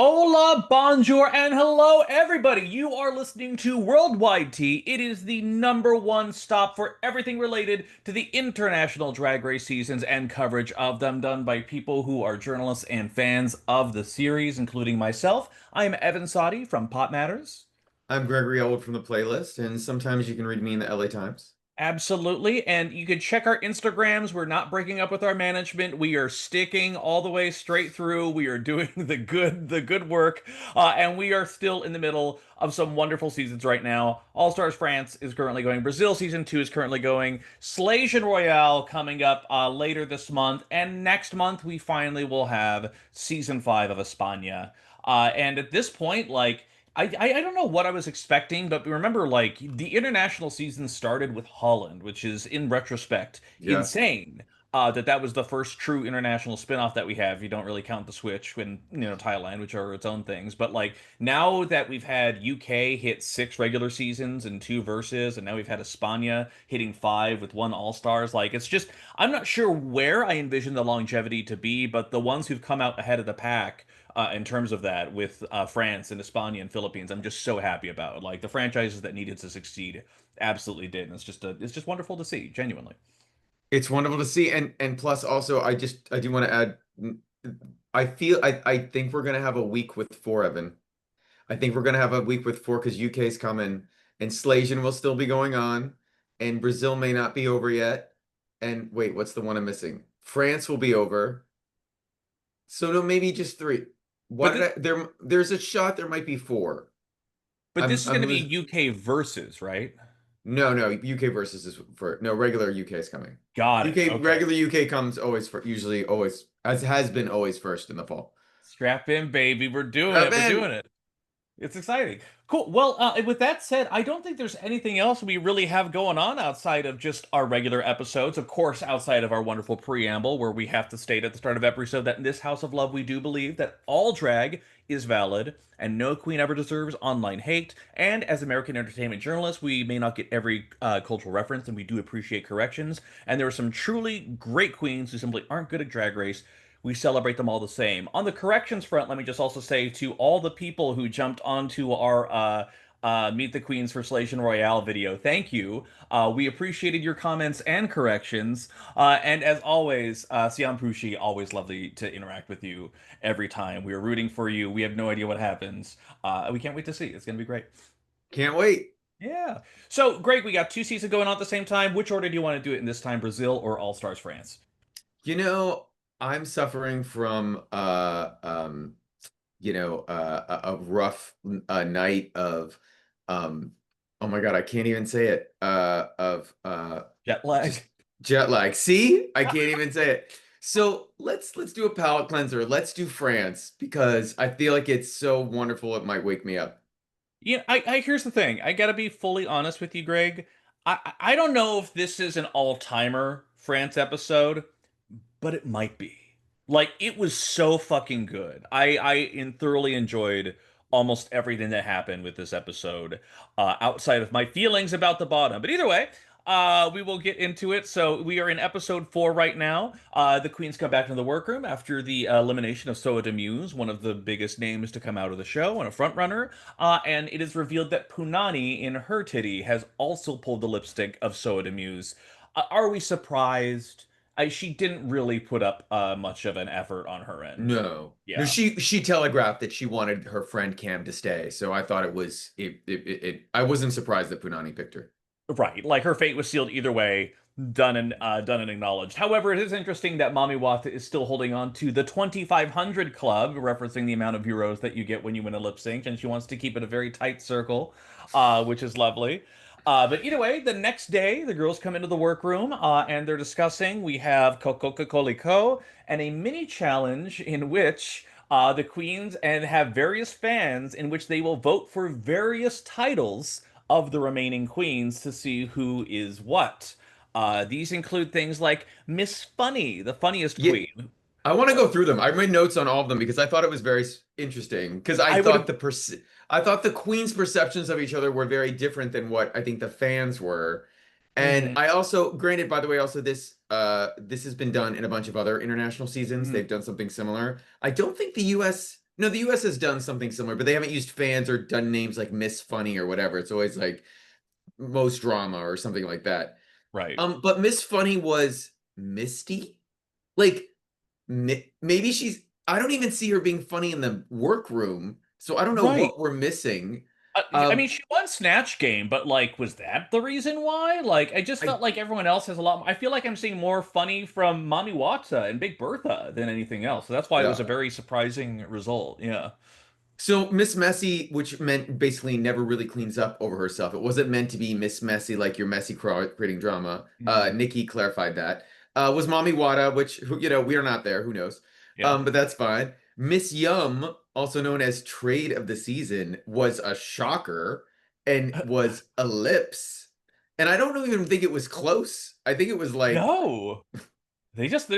Hola, bonjour, and hello, everybody. You are listening to Worldwide Tea. It is the number one stop for everything related to the international drag race seasons and coverage of them, done by people who are journalists and fans of the series, including myself. I am Evan Sadi from Pop Matters. I'm Gregory Elwood from the playlist, and sometimes you can read me in the LA Times. Absolutely. And you can check our Instagrams. We're not breaking up with our management. We are sticking all the way straight through. We are doing the good work. And we are still in the middle of some wonderful seasons right now. All Stars France is currently going. Brazil season 2 is currently going. Slation Royale coming up later this month. And next month, we finally will have season 5 of España. And at this point, I don't know what I was expecting, but remember, like, the international season started with Holland, which is, in retrospect, Yeah. insane. That was the first true international spin-off that we have. You don't really count the Switch and, Thailand, which are its own things. But like now that we've had UK hit 6 regular seasons and 2 verses, and now we've had España hitting 5 with 1 All-Stars, like it's just I'm not sure where I envision the longevity to be, but the ones who've come out ahead of the pack in terms of that with France and España and Philippines, I'm just so happy about. Like the franchises that needed to succeed absolutely did. And it's just wonderful to see, genuinely. It's wonderful to see, and plus also I do want to add, I think we're gonna have a week with four, Evan. I think we're gonna have a week with four because UK's coming, and Slasian will still be going on, and Brazil may not be over yet. And wait, what's the one I'm missing? France will be over. So no, maybe just three. Why But did th- I there's a shot there might be four. but this is going I'm to be losing. UK versus, right? No, UK versus is for no regular UK is coming. Got it. UK Okay. regular UK comes always for usually always as has been always first in the fall. Strap in, baby. We're doing Strap it. We're in. doing it. It's exciting. Cool. Well, with that said, I don't think there's anything else we really have going on outside of just our regular episodes. Of course, outside of our wonderful preamble, where we have to state at the start of every episode that in this House of Love, we do believe that all drag is valid and no queen ever deserves online hate. And as American entertainment journalists, we may not get every cultural reference, and we do appreciate corrections. And there are some truly great queens who simply aren't good at Drag Race. We celebrate them all the same. On the corrections front, let me just also say to all the people who jumped onto our Meet the Queens for Slation Royale video, thank you. We appreciated your comments and corrections. And as always, Siam Pushi, always lovely to interact with you every time. We are rooting for you. We have no idea what happens. We can't wait to see. It's going to be great. Can't wait. Yeah. So, Greg, we got 2 seasons going on at the same time. Which order do you want to do it in this time, Brazil or All Stars France? You know, I'm suffering from a rough night of um oh my God, I can't even say it. Of Jet lag. just jet lag. See? I can't even say it. So let's do a palate cleanser. Let's do France because I feel like it's so wonderful it might wake me up. Yeah, I here's the thing. I gotta be fully honest with you, Greg. I don't know if this is an all-timer France episode, but it might be. Like it was so fucking good. Thoroughly enjoyed almost everything that happened with this episode, outside of my feelings about the bottom. But either way, we will get into it. So we are in episode 4 right now. The queens come back into the workroom after the elimination of Soa de Muse, one of the biggest names to come out of the show and a front runner. And it is revealed that Punani in her titty has also pulled the lipstick of Soa de Muse. Are we surprised? She didn't really put up much of an effort on her end. No. No, Yeah. she telegraphed that she wanted her friend Cam to stay. So I thought I wasn't surprised that Punani picked her. Right. Like her fate was sealed either way, done and acknowledged. However, it is interesting that Mami Wata is still holding on to the 2500 club, referencing the amount of euros that you get when you win a lip sync, and she wants to keep it a very tight circle, which is lovely. But either way, the next day, the girls come into the workroom and they're discussing. We have Coca-Cola Co. and a mini challenge in which the queens and have various fans in which they will vote for various titles of the remaining queens to see who is what. These include things like Miss Funny, the funniest Yeah, queen. I want to go through them. I made notes on all of them because I thought it was very interesting. Because I would have. I thought the Queen's perceptions of each other were very different than what I think the fans were. And Mhm, I also, granted, by the way, also this has been done in a bunch of other international seasons. mhm. They've done something similar. I don't think the US No, the US has done something similar, but they haven't used fans or done names like Miss Funny or whatever. It's always like most drama or something like that. Right. But Miss Funny was Misty. Like maybe she's. I don't even see her being funny in the workroom, so I don't know Right. what we're missing. I mean, Um, she won Snatch Game, but like, was that the reason why? Like, I just I felt like everyone else has a lot. I feel like I'm seeing more funny from Mami Wata and Big Bertha than anything else. So that's why it was yeah. a very surprising result. Yeah. So Miss Messy, which meant basically never really cleans up over herself. It wasn't meant to be Miss Messy like your messy creating drama. Mhm. Nikki clarified that. Was Mommy Wada, which we are not there. Who knows? Yeah. But that's fine. Miss Yum, also known as Trade of the Season, was a shocker and was Ellipse. And I don't even think it was close. I think it was like, No. They just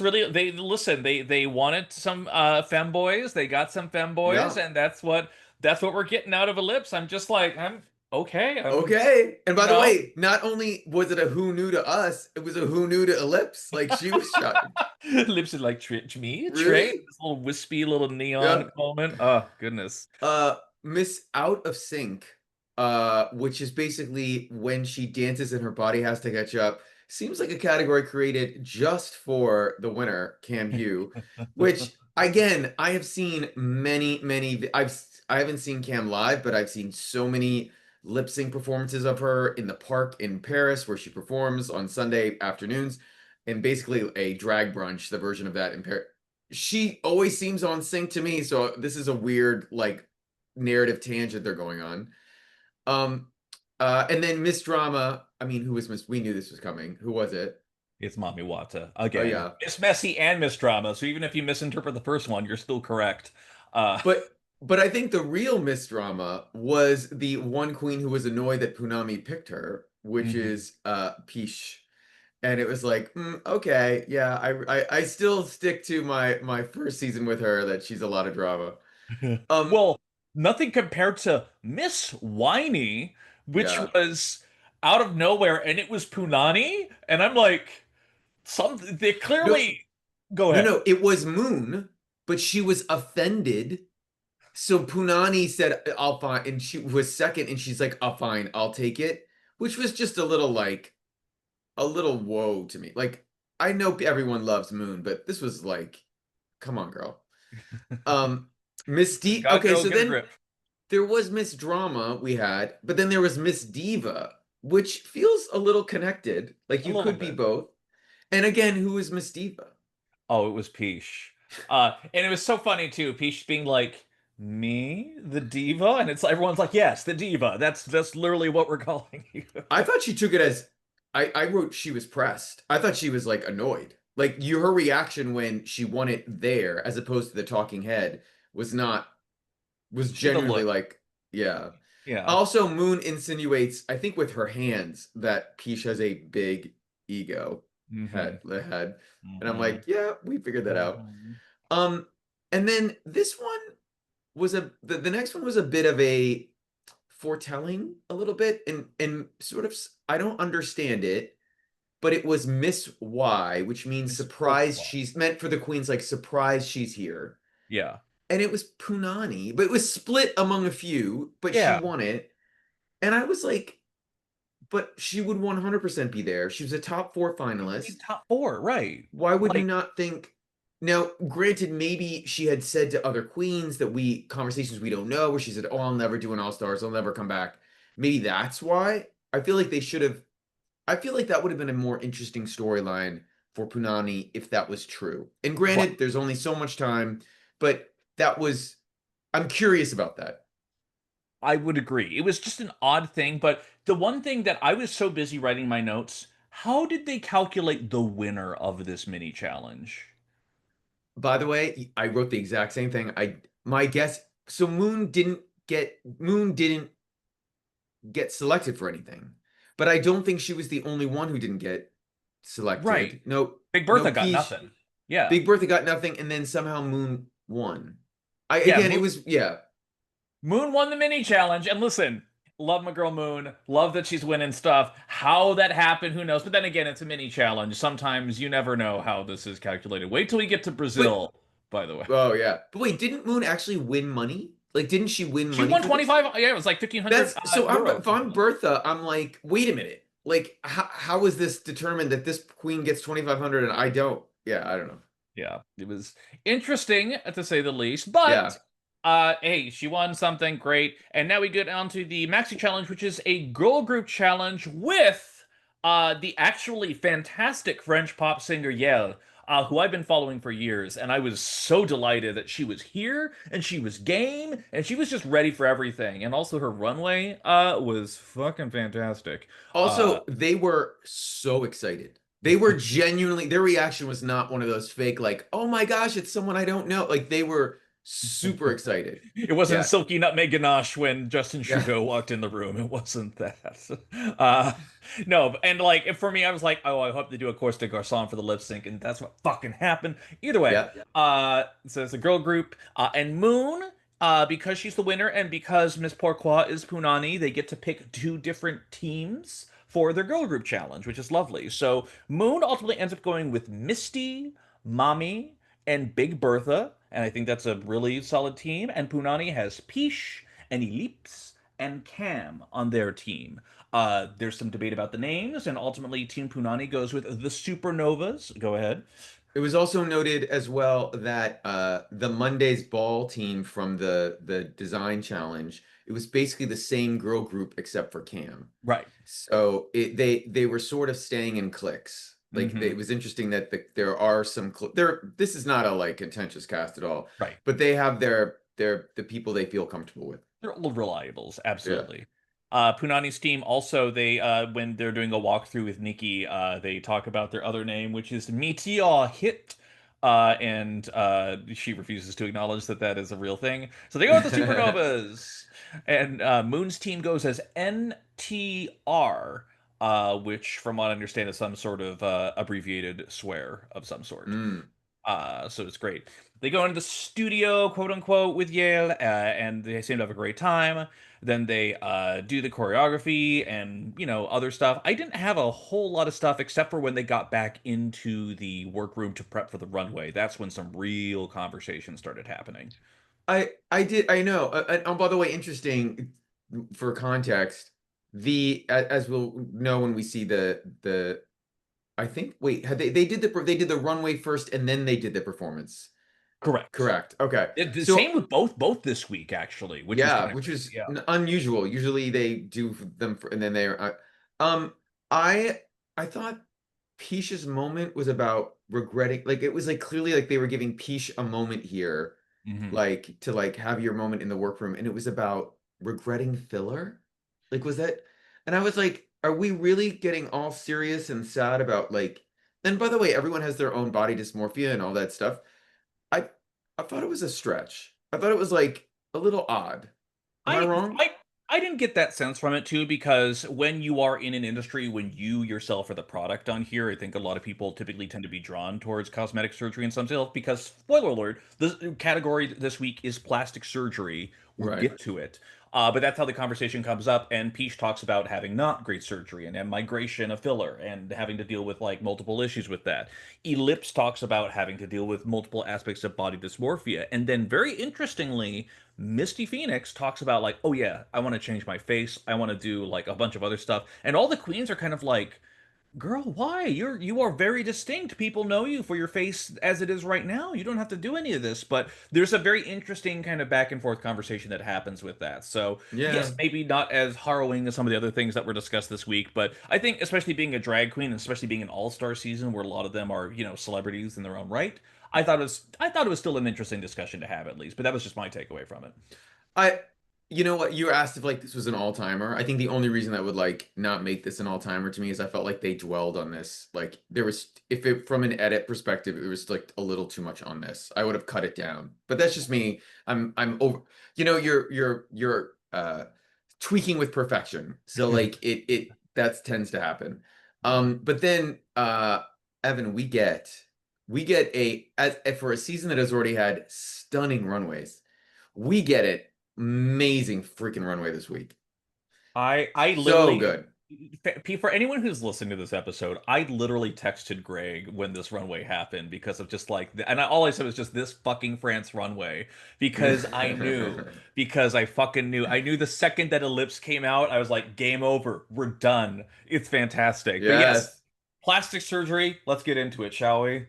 really they listen, they wanted some femboys, they got some femboys, yeah. and that's what we're getting out of Ellipse. I'm just like, I'm okay. Okay. And You by the know. way, not only was it a who knew to us, it was a who knew to Ellipse. Like she was shocking. Lips is like me, Trey, Really? this little wispy little Yeah. neon moment. Oh goodness. Miss Out of Sync, which is basically when she dances and her body has to catch up. Seems like a category created just for the winner, Cam Hugh, which again, I have seen many. I haven't seen Cam live, but I've seen so many lip sync performances of her in the park in Paris where she performs on Sunday afternoons, and basically a drag brunch, the version of that in Paris. She always seems on sync to me, so this is a weird like narrative tangent they're going on. Um, and then Miss Drama. I mean, who was Miss? We knew this was coming. Who was it? It's Mami Wata Oh again. yeah, Miss Messy and Miss Drama. So even if you misinterpret the first one, you're still correct. Uh, but I think the real Miss Drama was the one queen who was annoyed that Punami picked her, which mhm. is Peach. And it was like, okay, yeah, I still stick to my first season with her that she's a lot of drama. Um, Well, nothing compared to Miss Whiny, which yeah. was out of nowhere, and it was Punani, and I'm like, they No, clearly go no, ahead. no, it was Moon, but she was offended. So Punani said, I'll fine. And she was second, and she's like, I'll fine, I'll take it. Which was just a little like a little whoa to me. Like, I know everyone loves Moon, but this was like, come on, girl. Um, Miss D. God, Okay, girl, so get a then grip. there was Miss Drama we had, but then there was Miss Diva, which feels a little connected. Like A you little could be bit. both. And again, who is Miss Diva? Oh, it was Peach. And it was so funny too. Peach being like, "Me, the diva," and it's everyone's like, "Yes, the diva." That's literally what we're calling you. I thought she took it as I wrote she was pressed. I thought she was like annoyed. Like her reaction when she won it there, as opposed to the talking head, was not was With a genuinely look. like, yeah. Yeah. Also, Moon insinuates, I think with her hands, that Peach has a big ego Mm-hmm. head. And I'm Mm-hmm. like, yeah, we figured that out. Mm-hmm. Um, and then this one was the next one was a bit of a foretelling a little bit and sort of I don't understand it, but it was Miss Y, which means Miss surprise Folklore. she's meant for the queens, like surprise she's here. Yeah. And it was Punani, but it was split among a few, but she Yeah. won it. And I was like, but she would 100% be there. She was a top four It would be finalist. top four, right? Why would you Like, not think? Now, granted, maybe she had said to other queens that conversations we don't know, where she said, "Oh, I'll never do an All Stars. I'll never come back." Maybe that's why. I feel like they should have. I feel like that would have been a more interesting storyline for Punani if that was true. And right. granted, there's only so much time, but that was. I'm curious about that. I would agree. It was just an odd thing, but the one thing that I was so busy writing my notes, how did they calculate the winner of this mini challenge? By the way, I wrote the exact same thing. My guess. So Moon didn't get selected for anything. But I don't think she was the only one who didn't get Right. selected. No, Big no Bertha got Peach. nothing. Yeah. Big Bertha got nothing, and then somehow Moon won. I Yeah, again, it was yeah. Moon won the mini challenge. And listen, love my girl Moon. Love that she's winning stuff. How that happened, who knows? But then again, it's a mini challenge. Sometimes you never know how this is calculated. Wait till we get to But Brazil. by the way. Oh yeah. But wait, didn't Moon actually win money? Like, didn't she win She money won for this? 25. Yeah, it was like 1,500 That's so I'm euro. if I'm Bertha, I'm like, wait a minute. Like, how is this determined that this queen gets 2,500 and I don't? Yeah, I don't know. Yeah, it was interesting to say the least. Yeah. But hey, she won something great, and now we get on to the Maxi Challenge, which is a girl group challenge with the actually fantastic French pop singer Yelle. Who I've been following for years, and I was so delighted that she was here and she was game and she was just ready for everything. And also her runway was fucking fantastic. Uh, Also, they were so excited. They were genuinely, their reaction was not one of those fake, like, oh my gosh, it's someone I don't know. Like, they were super excited. It wasn't Yeah. Silky Nutmeg Ganache when Justin Yeah. Trudeau walked in the room. It wasn't that. Uh, no, and like for me, I was like, oh, I hope they do a Course de Garçon for the lip sync, and that's what fucking happened. Either way, Yeah. so it's a girl group, and Moon, because she's the winner, and because Miss Pourquoi is Punani, they get to pick two different teams for their girl group challenge, which is lovely. So Moon ultimately ends up going with Misty, Mommy, and Big Bertha, and I think that's a really solid team. And Punani has Piche and Ellipse and Cam on their team. There's some debate about the names, and ultimately Team Punani goes with the Supernovas. Go ahead. It was also noted as well that the Monday's Ball team from the design challenge, it was basically the same girl group except for Cam. Right. So they were sort of staying in cliques. Like Mm-hmm. it was interesting that there are some there. This is not a like contentious cast at all, Right. but they have their the people they feel comfortable with. They're all reliables, Yeah. absolutely. Punani's team also they when they're doing a walkthrough with Nikki, they talk about their other name, which is Meteor Hit. And she refuses to acknowledge that that is a real thing. So they go with the Supernovas. And Moon's team goes as NTR, which, from what I understand, is some sort of abbreviated swear of some sort. Mm. So it's great. They go into the studio, quote unquote, with Yale, and they seem to have a great time. Then they do the choreography and other stuff. I didn't have a whole lot of stuff except for when they got back into the workroom to prep for the runway. That's when some real conversations started happening. I know. And oh, by the way, interesting for context. As we'll know when we see the I think wait, had they did the runway first and then they did the performance. Correct. Correct. Okay. The So same with both this week actually, which was yeah, kind of which crazy. is Yeah. unusual. Usually they do them and then they're um I I thought Peach's moment was about regretting, like it was like clearly like they were giving Peach a moment here, Hmm. like to like have your moment in the workroom, and it was about regretting filler. Like was that? And I was like, are we really getting all serious and sad about like? And by the way, everyone has their own body dysmorphia and all that stuff. I I thought it was a stretch. I thought it was like a little odd. Am I I wrong? I I didn't get that sense from it too, because when you are in an industry, when you yourself are the product on here, I think a lot of people typically tend to be drawn towards cosmetic surgery and some sort, because spoiler alert, the category this week is plastic surgery. We'll Right. get to it. But that's how the conversation comes up, and Peach talks about having not great surgery and migration of filler and having to deal with like multiple issues with that. Ellipse talks about having to deal with multiple aspects of body dysmorphia, and then very interestingly, Misty Phoenix talks about like, oh yeah, I want to change my face. I want to do like a bunch of other stuff. And all the queens are kind of like, girl, why? You are very distinct. People know you for your face as it is right now. You don't have to do any of this. But there's a very interesting kind of back and forth conversation that happens with that. So Yeah. yes, maybe not as harrowing as some of the other things that were discussed this week, but I think especially being a drag queen, and especially being an all-star season where a lot of them are, celebrities in their own right. I thought it was still an interesting discussion to have at least, but that was just my takeaway from it. I, you know what, you asked if like this was an all-timer. I think the only reason that would like not make this an all-timer to me is I felt like they dwelled on this. Like there was, if it from an edit perspective, it was like a little too much on this. I would have cut it down. But that's just me. I'm over, you're tweaking with perfection. So like it that tends to happen. But then Evan, we get as for a season that has already had stunning runways. We get it. Amazing freaking runway this week. I So literally good. For anyone who's listening to this episode, I literally texted Greg when this runway happened because of just like, all I said was just this fucking France runway because because I fucking knew. I knew the second that Ellipse came out, I was like, game over, we're done. It's fantastic. But yes, Yes. plastic surgery. Let's get into it, shall we?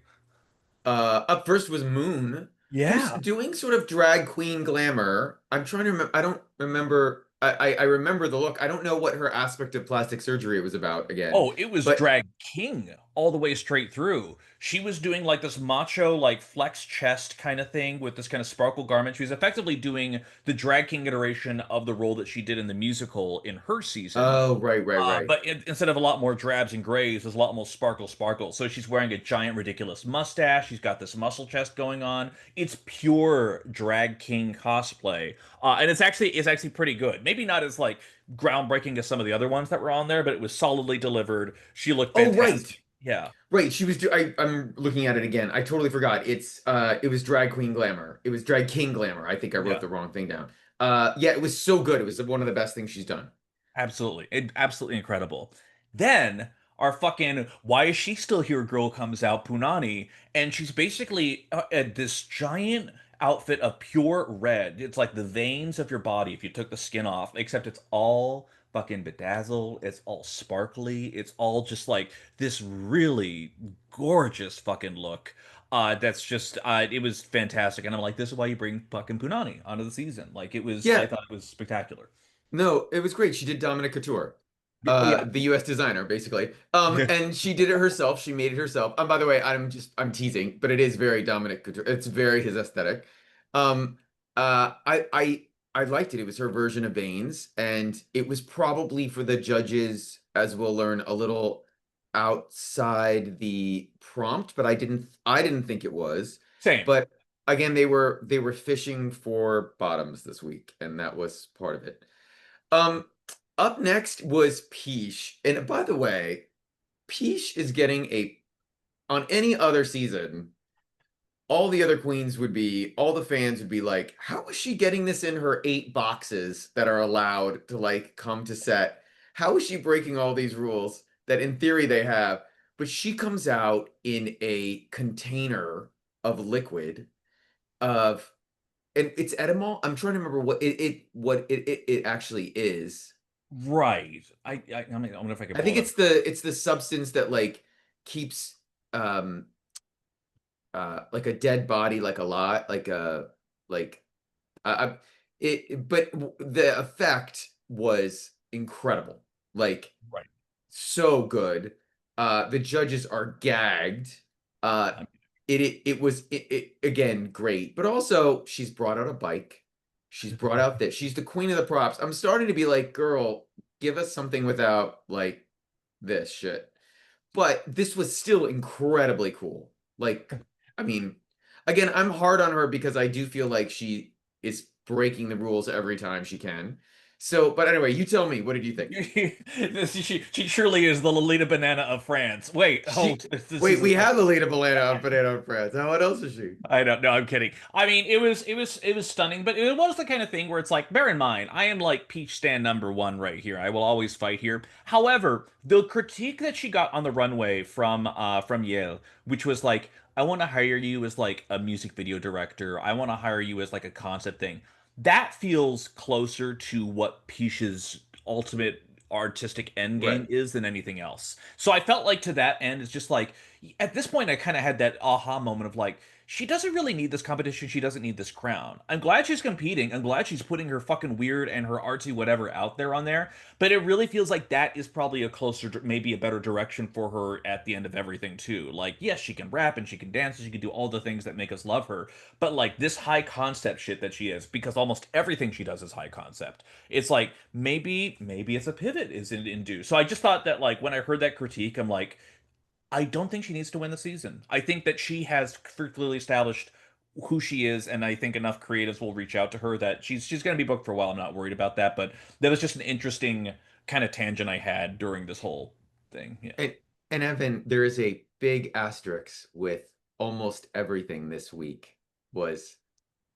Up first was Moon, who's Yeah. doing sort of drag queen glamour. I'm trying to remember. I don't remember. I remember the look. I don't know what her aspect of plastic surgery was about again. Oh, it was But drag king all the way straight through. She was doing like this macho, like flex chest kind of thing with this kind of sparkle garment. She was effectively doing the drag king iteration of the role that she did in the musical in her season. oh, right, right, right. But instead of a lot more drabs and grays, there's a lot more sparkle sparkle. So she's wearing a giant, ridiculous mustache. She's got this muscle chest going on. It's pure drag king cosplay, and it's actually pretty good. Maybe not as like groundbreaking as some of the other ones that were on there, but it was solidly delivered. She looked Oh, right. fantastic. Yeah, Right, she was I'm looking at it again. I totally forgot. It was drag queen glamour. It was drag king glamour. I think I wrote yeah. the wrong thing down. Yeah, it was so good. It was one of the best things she's done. Absolutely. Absolutely incredible. Then our fucking why is she still here girl comes out, Punani, and she's basically this giant outfit of pure red. It's like the veins of your body if you took the skin off, except it's all fucking bedazzled, it's all sparkly, it's all just like this really gorgeous fucking look. That's just it was fantastic. And I'm like, this is why you bring fucking Punani onto the season. Like I Yeah, thought it was spectacular. no, it was great. She did Dominic Couture, Oh yeah. the US designer, basically. And she did it herself. She made it herself. By the way, I'm teasing, but it is very Dominic Couture. It's very his aesthetic. Um, I liked it. It was her version of Bane's, and it was probably for the judges, as we'll learn, a little outside the prompt, but I didn't think it was. Same. But again, they were fishing for bottoms this week, and that was part of it. Um, Up next was Peach. And by the way, Peach is getting on any other season, all the fans would be like, how is she getting this in her 8 boxes that are allowed to like come to set? How is she breaking all these rules that in theory they have? But she comes out in a container of liquid of, and it's edamame. I'm trying to remember what it actually is. Right. I wonder if I could I pull think it up. it's the substance that like keeps um like a dead body like a lot like I but the effect was incredible, like Right. so good. The judges are gagged. uh Um, it was again great, but also she's brought out a bike. She's brought out that she's the queen of the props. I'm starting to be like, girl, give us something without like this shit. But this was still incredibly cool. Like, I mean, again, I'm hard on her because I do feel like she is breaking the rules every time she can. So, but anyway, you tell me, what did you think? she surely is the Lolita Banana of France. Wait, She hold. This Wait, is we have the Lita Banana on France. Now, what else is she? I don't know. I'm kidding. I mean, it was stunning, but it was the kind of thing where it's like, bear in mind, I am like Peach stand number one right here. I will always fight here. However, the critique that she got on the runway from Yale, which was like, I want to hire you as like a music video director. I want to hire you as like a concept thing. That feels closer to what Peach's ultimate artistic end game Right. is than anything else. So I felt like to that end, it's just like at this point, I kind of had that aha moment of like, she doesn't really need this competition. She doesn't need this crown. I'm glad she's competing. I'm glad she's putting her fucking weird and her artsy whatever out there on there. But it really feels like that is probably a closer, maybe a better direction for her at the end of everything, too. Like, yes, she can rap and she can dance and she can do all the things that make us love her. But like this high concept shit that she is, because almost everything she does is high concept. It's like maybe it's a pivot is in due. So I just thought that like when I heard that critique, I'm like, I don't think she needs to win the season. I think that she has clearly established who she is, and I think enough creatives will reach out to her that she's going to be booked for a while. I'm not worried about that, but that was just an interesting kind of tangent I had during this whole thing. Yeah. And and Evan, there is a big asterisk with almost everything this week was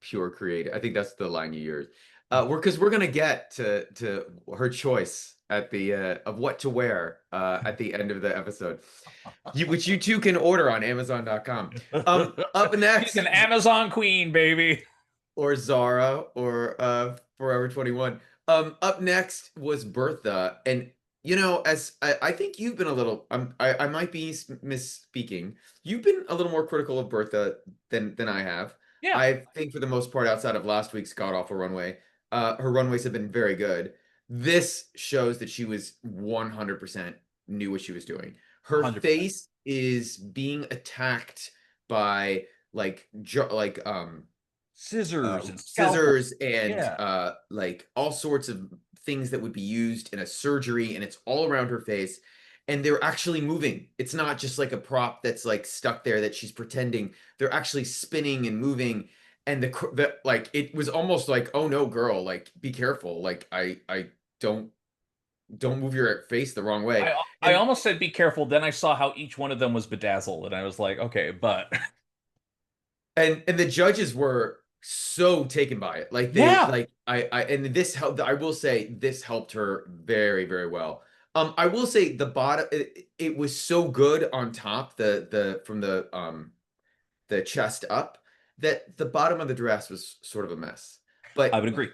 pure creative. I think that's the line you used. We're Because we're gonna get to her choice at the of what to wear at the end of the episode, which you too can order on Amazon.com. Up She's an next, Amazon queen, baby. or Zara or Forever 21. Up next was Bertha, and as I think you've been a little, I might be misspeaking. You've been a little more critical of Bertha than I have. Yeah, I think for the most part, outside of last week's god awful runway, her runways have been very good. This shows that she was 100% knew what she was doing. Her 100%. face is being attacked by Scissors and scalpel. scissors and Yeah. like all sorts of things that would be used in a surgery, and it's all around her face, and they're actually moving. It's not just like a prop that's like stuck there that she's pretending. They're actually spinning and moving, and the like it was almost like, oh no, girl, like be careful, like I don't move your face the wrong way. I and almost said be careful. Then I saw how each one of them was bedazzled, and I was like, okay, but and the judges were so taken by it, like they yeah, like I and this helped. I will say this helped her very, very well. I will say the bottom, it was so good on top, the from the chest up, that the bottom of the dress was sort of a mess, I but would agree.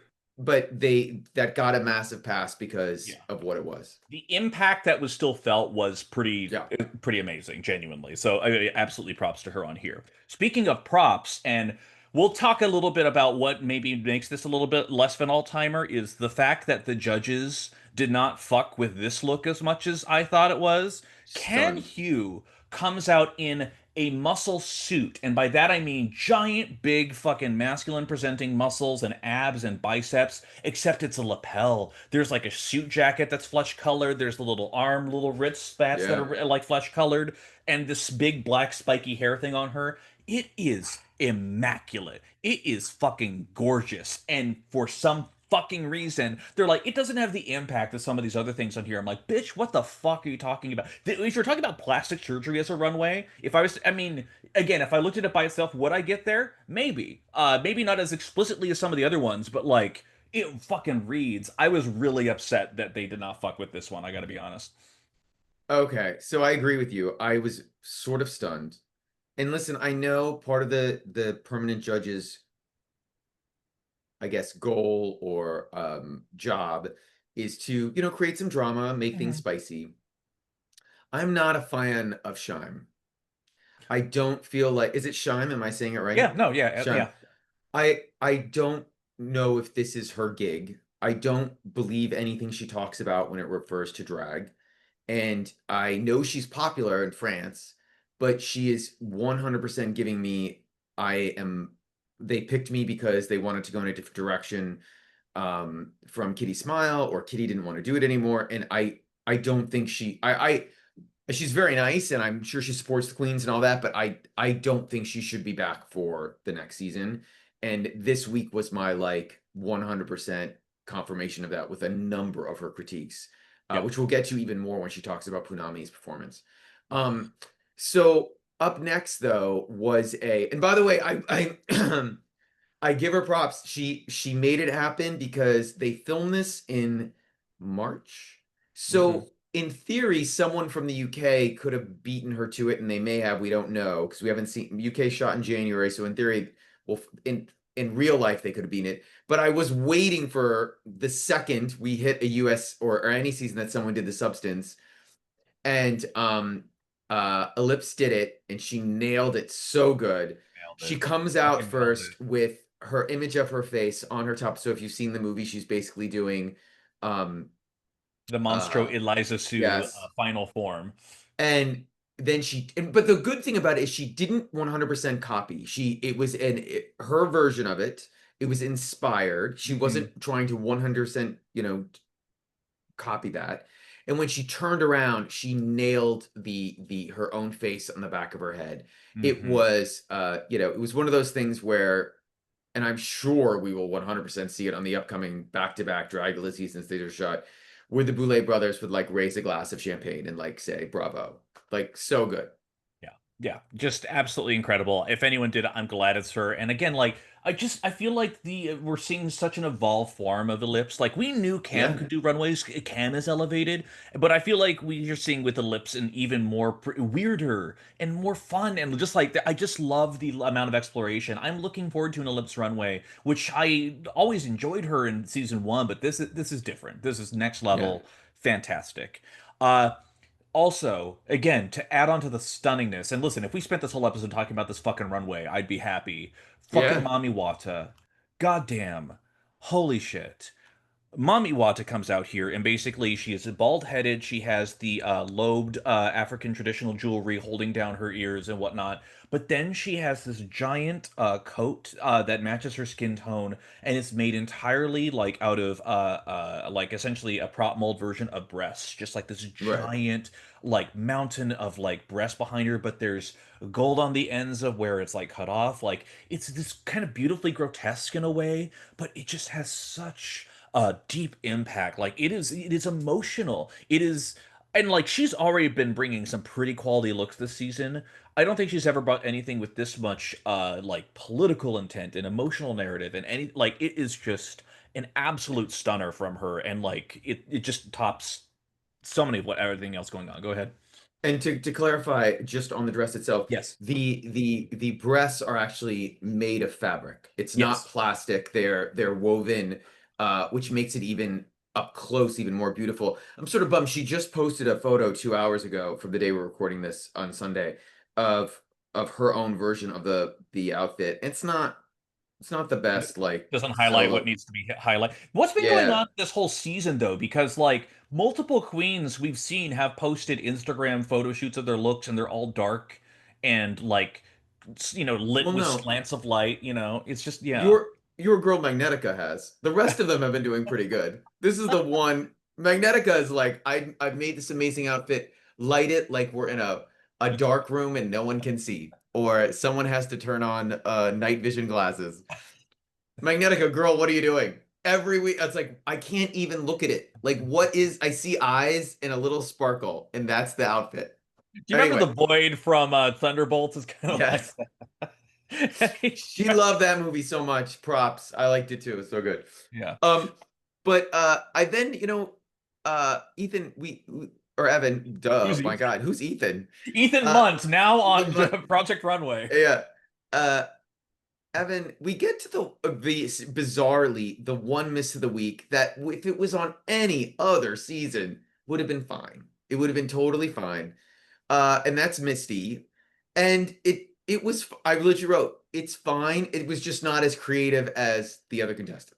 they that got a massive pass Yeah. because of what it was. The impact that was still felt was Yeah. pretty amazing, genuinely. So absolutely props to her on here. Speaking of props, and we'll talk a little bit about what maybe makes this a little bit less of an all-timer, is the fact that the judges did not fuck with this look as much as I thought it was. Can Stunned. Hugh comes out in a muscle suit, and by that I mean giant, big, fucking masculine presenting muscles and abs and biceps, except it's a lapel. There's like a suit jacket that's flesh colored. There's the little arm, little wrist spats that Yeah. are like flesh colored, and this big black spiky hair thing on her. It is immaculate. It is fucking gorgeous. And for some fucking reason, they're like, it doesn't have the impact of some of these other things on here. I'm like, bitch, what the fuck are you talking about? If you're talking about plastic surgery as a runway, if I was, I mean, again, if I looked at it by itself, would I get there? Maybe. Maybe not as explicitly as some of the other ones, but like, it fucking reads. I was really upset that they did not fuck with this one. I gotta be honest. Okay, so I agree with you. I was sort of stunned. And listen, I know part of the permanent judge's, I guess, goal or job is to, create some drama, make things Mhm. spicy. I'm not a fan of Shime. I don't feel like, is it Shime? Am I saying it right? Yeah, no, yeah, Shime. yeah. I don't know if this is her gig. I don't believe anything she talks about when it refers to drag. And I know she's popular in France, but she is 100% giving me, I am, they picked me because they wanted to go in a different direction from Kitty Smile, or Kitty didn't want to do it anymore. And I don't think she's very nice, and I'm sure she supports the queens and all that, but I don't think she should be back for the next season. And this week was my like 100% confirmation of that, with a number of her critiques, Yep. which we'll get to even more when she talks about Punami's performance. Um, so up next though was and by the way, I I give her props. She made it happen because they filmed this in March. Hmm. So in theory, someone from the UK could have beaten her to it, and they may have. We don't know because we haven't seen UK shot in January. So in theory, well, in real life, they could have beaten it. But I was waiting for the second we hit a US or any season that someone did the substance, and Ellipse did it, and she nailed it so good. Nailed She it. comes out Fucking nailed first with her image of her face on her top. So if you've seen the movie, she's basically doing um the Monstro Eliza Sue yes. final form. And then but the good thing about it is she didn't 100% copy. It was her version of it. It was inspired. She Hmm. wasn't trying to 100%, copy that. And when she turned around, she nailed the her own face on the back of her head. It Hmm. was it was one of those things where, and I'm sure we will 100% see it on the upcoming back-to-back Dragula seasons they just shot, where the Boulet brothers would like raise a glass of champagne and like say bravo. Like so good. Yeah, yeah, just absolutely incredible. If anyone did, I'm glad it's her. And again, like I feel like the we're seeing such an evolved form of ellipse. Like we knew Cam Yeah, could do runways. Cam is elevated, but I feel like we are seeing with ellipse an even more weirder and more fun and just like I just love the amount of exploration. I'm looking forward to an ellipse runway, which I always enjoyed her in season one, but this is different. This is next yeah, level, fantastic. Uh, Also, again, to add on to the stunningness, and listen, if we spent this whole episode talking about this fucking runway, I'd be happy. Fucking yeah. Mami Wata. Goddamn. Holy shit. Mami Wata comes out here, and basically she is bald headed. She has the lobed African traditional jewelry holding down her ears and whatnot. But then she has this giant coat that matches her skin tone, and it's made entirely like out of like essentially a prop mold version of breasts, just like this Right. giant like mountain of like breast behind her. But there's gold on the ends of where it's like cut off. Like it's this kind of beautifully grotesque in a way, but it just has such deep impact. Like it is emotional. It is, and like she's already been bringing some pretty quality looks this season. I don't think she's ever brought anything with this much like political intent and emotional narrative and any like it is just an absolute stunner from her, and like it just tops so many of what everything else going on. Go ahead. And to clarify, just on the dress itself, Yes. the breasts are actually made of fabric. It's not Yes. plastic. They're woven, which makes it even up close, even more beautiful. I'm sort of bummed. She just posted a photo 2 hours ago from the day we're recording this on Sunday of her own version of the outfit. It's not the best like Doesn't highlight what solo. needs to be highlight. What's been going Yeah. on this whole season though? Because like multiple queens we've seen have posted Instagram photo shoots of their looks, and they're all dark and like lit Well, with no. slants of light. It's just yeah. Your girl Magnetica has. The rest of them have been doing pretty good. This is the one. Magnetica is like, I've made this amazing outfit. Light it like we're in a dark room and no one can see. Or someone has to turn on night vision glasses. Magnetica, girl, what are you doing? Every week, it's like I can't even look at it. Like, what is I see eyes and a little sparkle, and that's the outfit. Do you remember Anyway, the Void from Thunderbolts? Is kind of like yes. She that. loved that movie so much. Props. I liked it too. It's so good. Yeah. But I then, Ethan, or Evan, duh, Who's my Ethan? God, who's Ethan? Ethan Uh Munt now Ethan on Munt. Project Runway. Yeah. Uh Evan, we get to the bizarrely the one miss of the week that if it was on any other season would have been fine. It would have been totally fine. And that's Misty. And it was I literally wrote, it's fine. It was just not as creative as the other contestants.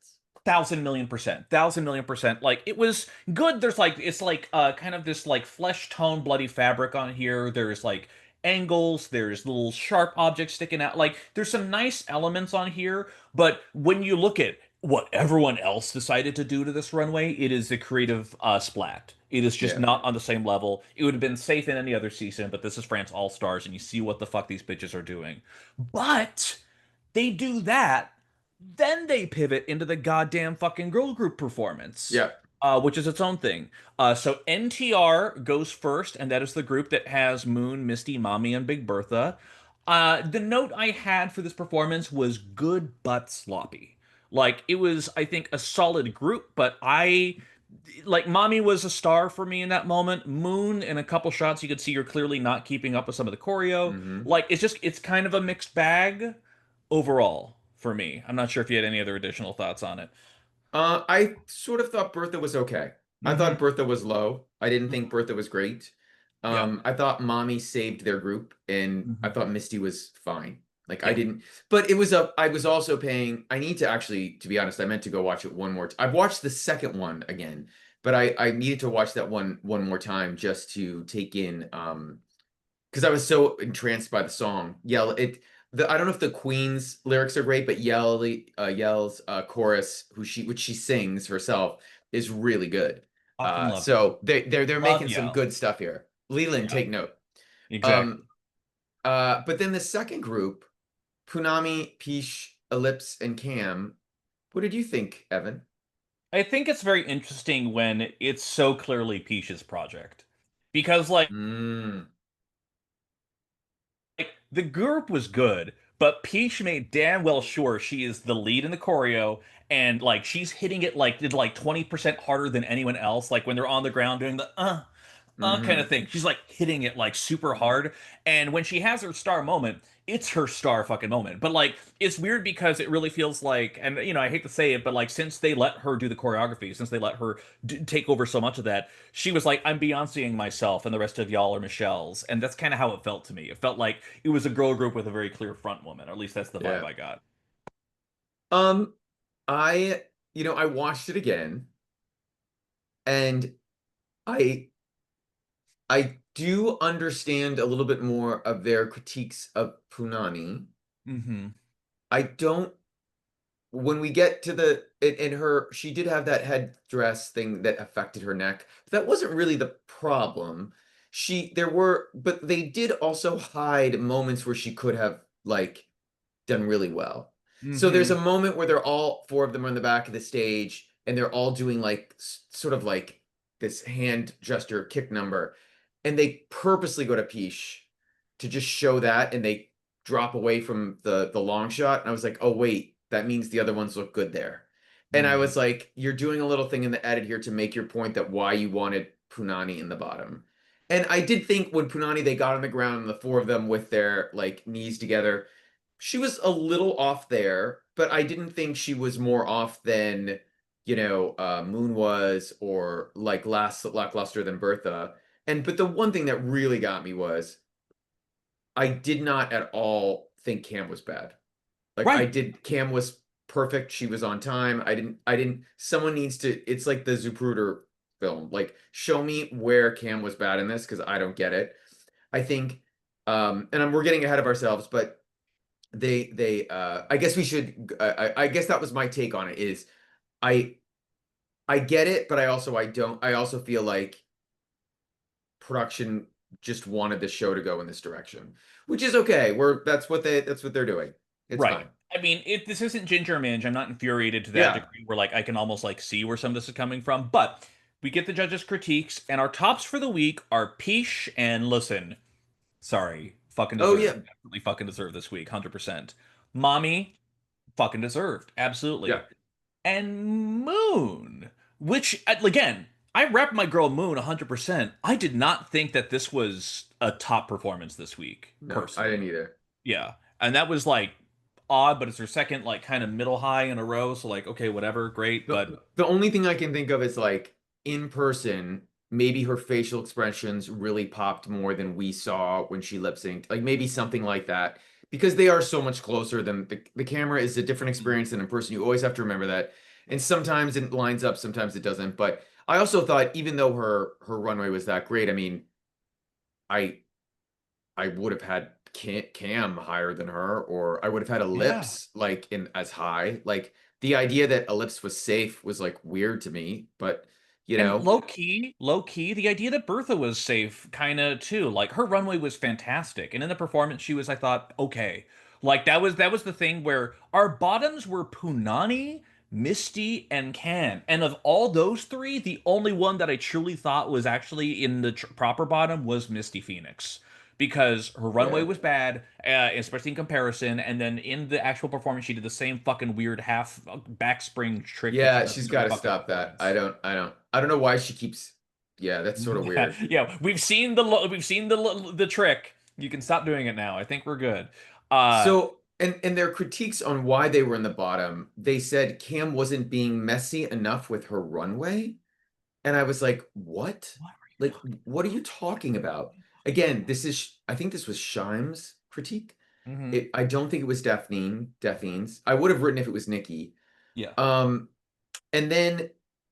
1,000,000,000%, 1,000,000,000%. Like it was good. There's like it's like kind of this like flesh tone bloody fabric on here. There's like angles, there's little sharp objects sticking out. Like there's some nice elements on here, but when you look at what everyone else decided to do to this runway, it is a creative splat. It is just Yeah. not on the same level. It would have been safe in any other season, but this is France All Stars, and you see what the fuck these bitches are doing. But they do that, then they pivot into the goddamn fucking girl group performance, Yeah. which is its own thing. So NTR goes first, and that is the group that has Moon, Misty, Mommy, and Big Bertha. The note I had for this performance was good but sloppy. Like it was, I think, a solid group, but I like Mommy was a star for me in that moment. Moon in a couple shots you could see you're clearly not keeping up with some of the choreo. Hmm. Like it's kind of a mixed bag overall for me. I'm not sure if you had any other additional thoughts on it. I sort of thought Bertha was okay. I thought Mm-hmm. Bertha was low. I didn't think Bertha was great. Yeah. I thought Mommy saved their group, and I Mm-hmm. thought Misty was fine. Like I Yeah. didn't, but I was also paying. I need to actually, to be honest, I meant to go watch it one more. I've watched the second one again, but I needed to watch that one more time just to take in. Because I was so entranced by the song. Yelle it. I don't know if the Queen's lyrics are great, but Yelle's chorus, which she sings herself, is really good. Fucking love it. So they're Love making some Yelle. good stuff here. Leland, Yeah. take note. Exactly. Um, but then the second group, Punami, Peach, Ellipse, and Cam. What did you think, Evan? I think it's very interesting when it's so clearly Peach's project. Because like Mm, the group was good, but Peach made damn well sure she is the lead in the choreo, and like she's hitting it like 20% harder than anyone else. Like when they're on the ground doing the kind of Hmm. thing. She's like hitting it like super hard. And when she has her star moment, it's her star fucking moment. But like it's weird because it really feels like, and you know, I hate to say it, but like since they let her do the choreography, since they let her take over so much of that, she was like, I'm Beyonceing myself, and the rest of y'all are Michelle's. And that's kind of how it felt to me. It felt like it was a girl group with a very clear front woman, or at least that's the vibe Yeah. I got. Um, I, I watched it again, and I I do understand a little bit more of their critiques of Punani. Mm-hmm. I don't when we get to the in her she did have that headdress thing that affected her neck. That wasn't really the problem. There were, but they did also hide moments where she could have like done really well. So there's Mm-hmm. a moment where they're all four of them are on the back of the stage and they're all doing like sort of like this hand gesture kick number, and they purposely go to Piche to just show that, and they drop away from the long shot. And I was like, oh wait, that means the other ones look good there. And I Mm. was like, you're doing a little thing in the edit here to make your point that why you wanted Punani in the bottom. And I did think when Punani they got on the ground and the four of them with their like knees together, she was a little off there, but I didn't think she was more off than, Moon was, or like last lackluster than Bertha. But the one thing that really got me was I did not at all think Cam was bad. Like Right. Cam was perfect. She was on time. Someone needs to, it's like the Zapruder film. Like, show me where Cam was bad in this because I don't get it. I think, we're getting ahead of ourselves, but I guess we should, I guess that was my take on it is I, I get it, but I don't, I also feel like production just wanted the show to go in this direction, which is okay. That's what they're doing. It's Right. fine. I mean, this isn't Ginger Minge. I'm not infuriated to that Yeah. degree where like I can almost like see where some of this is coming from. But we get the judges' critiques, and our tops for the week are Peach and listen. Sorry, fucking Oh yeah. deserved. Absolutely fucking deserved this week, 100%. Mommy, fucking deserved, Yeah. absolutely. And Moon, which again, I rep my girl Moon 100%. I did not think that this was a top performance this week, No, I didn't personally. either. Yeah. And that was like odd, but it's her second like kind of middle high in a row. So like, okay, whatever, great. But The only thing I can think of is like in person, maybe her facial expressions really popped more than we saw when she lip synced. Like maybe something like that. Because they are so much closer than the camera is a different experience than in person. You always have to remember that. And sometimes it lines up, sometimes it doesn't. But I also thought even though her runway was that great, I mean, I I would have had Cam higher than her, or I would have had yeah. Ellipse like in as high. Like the idea that Ellipse was safe was like weird to me, but you And know, low key, the idea that Bertha was safe, kind of too. Like her runway was fantastic, and in the performance, she was, I thought, okay. Like that was the thing where our bottoms were Punani, Misty, and Can, and of all those three, the only one that I truly thought was actually in the proper bottom was Misty Phoenix. Because her runway yeah. was bad, especially in comparison, and then in the actual performance, she did the same fucking weird half backspring trick that she Yeah, does she's in got every to fucking stop that. performance. I don't know why she keeps. Yeah, that's sort of Yeah, weird. yeah, we've seen the trick. You can stop doing it now. I think we're good. So, and their critiques on why they were in the bottom, they said Cam wasn't being messy enough with her runway. And I was like, what? What are you Like, talking what are about? you talking What about? are you talking Again, about? I think this was Shime's critique. Hmm. I don't think it was Delphine's. I would have written if it was Nikki. Yeah. Um, and then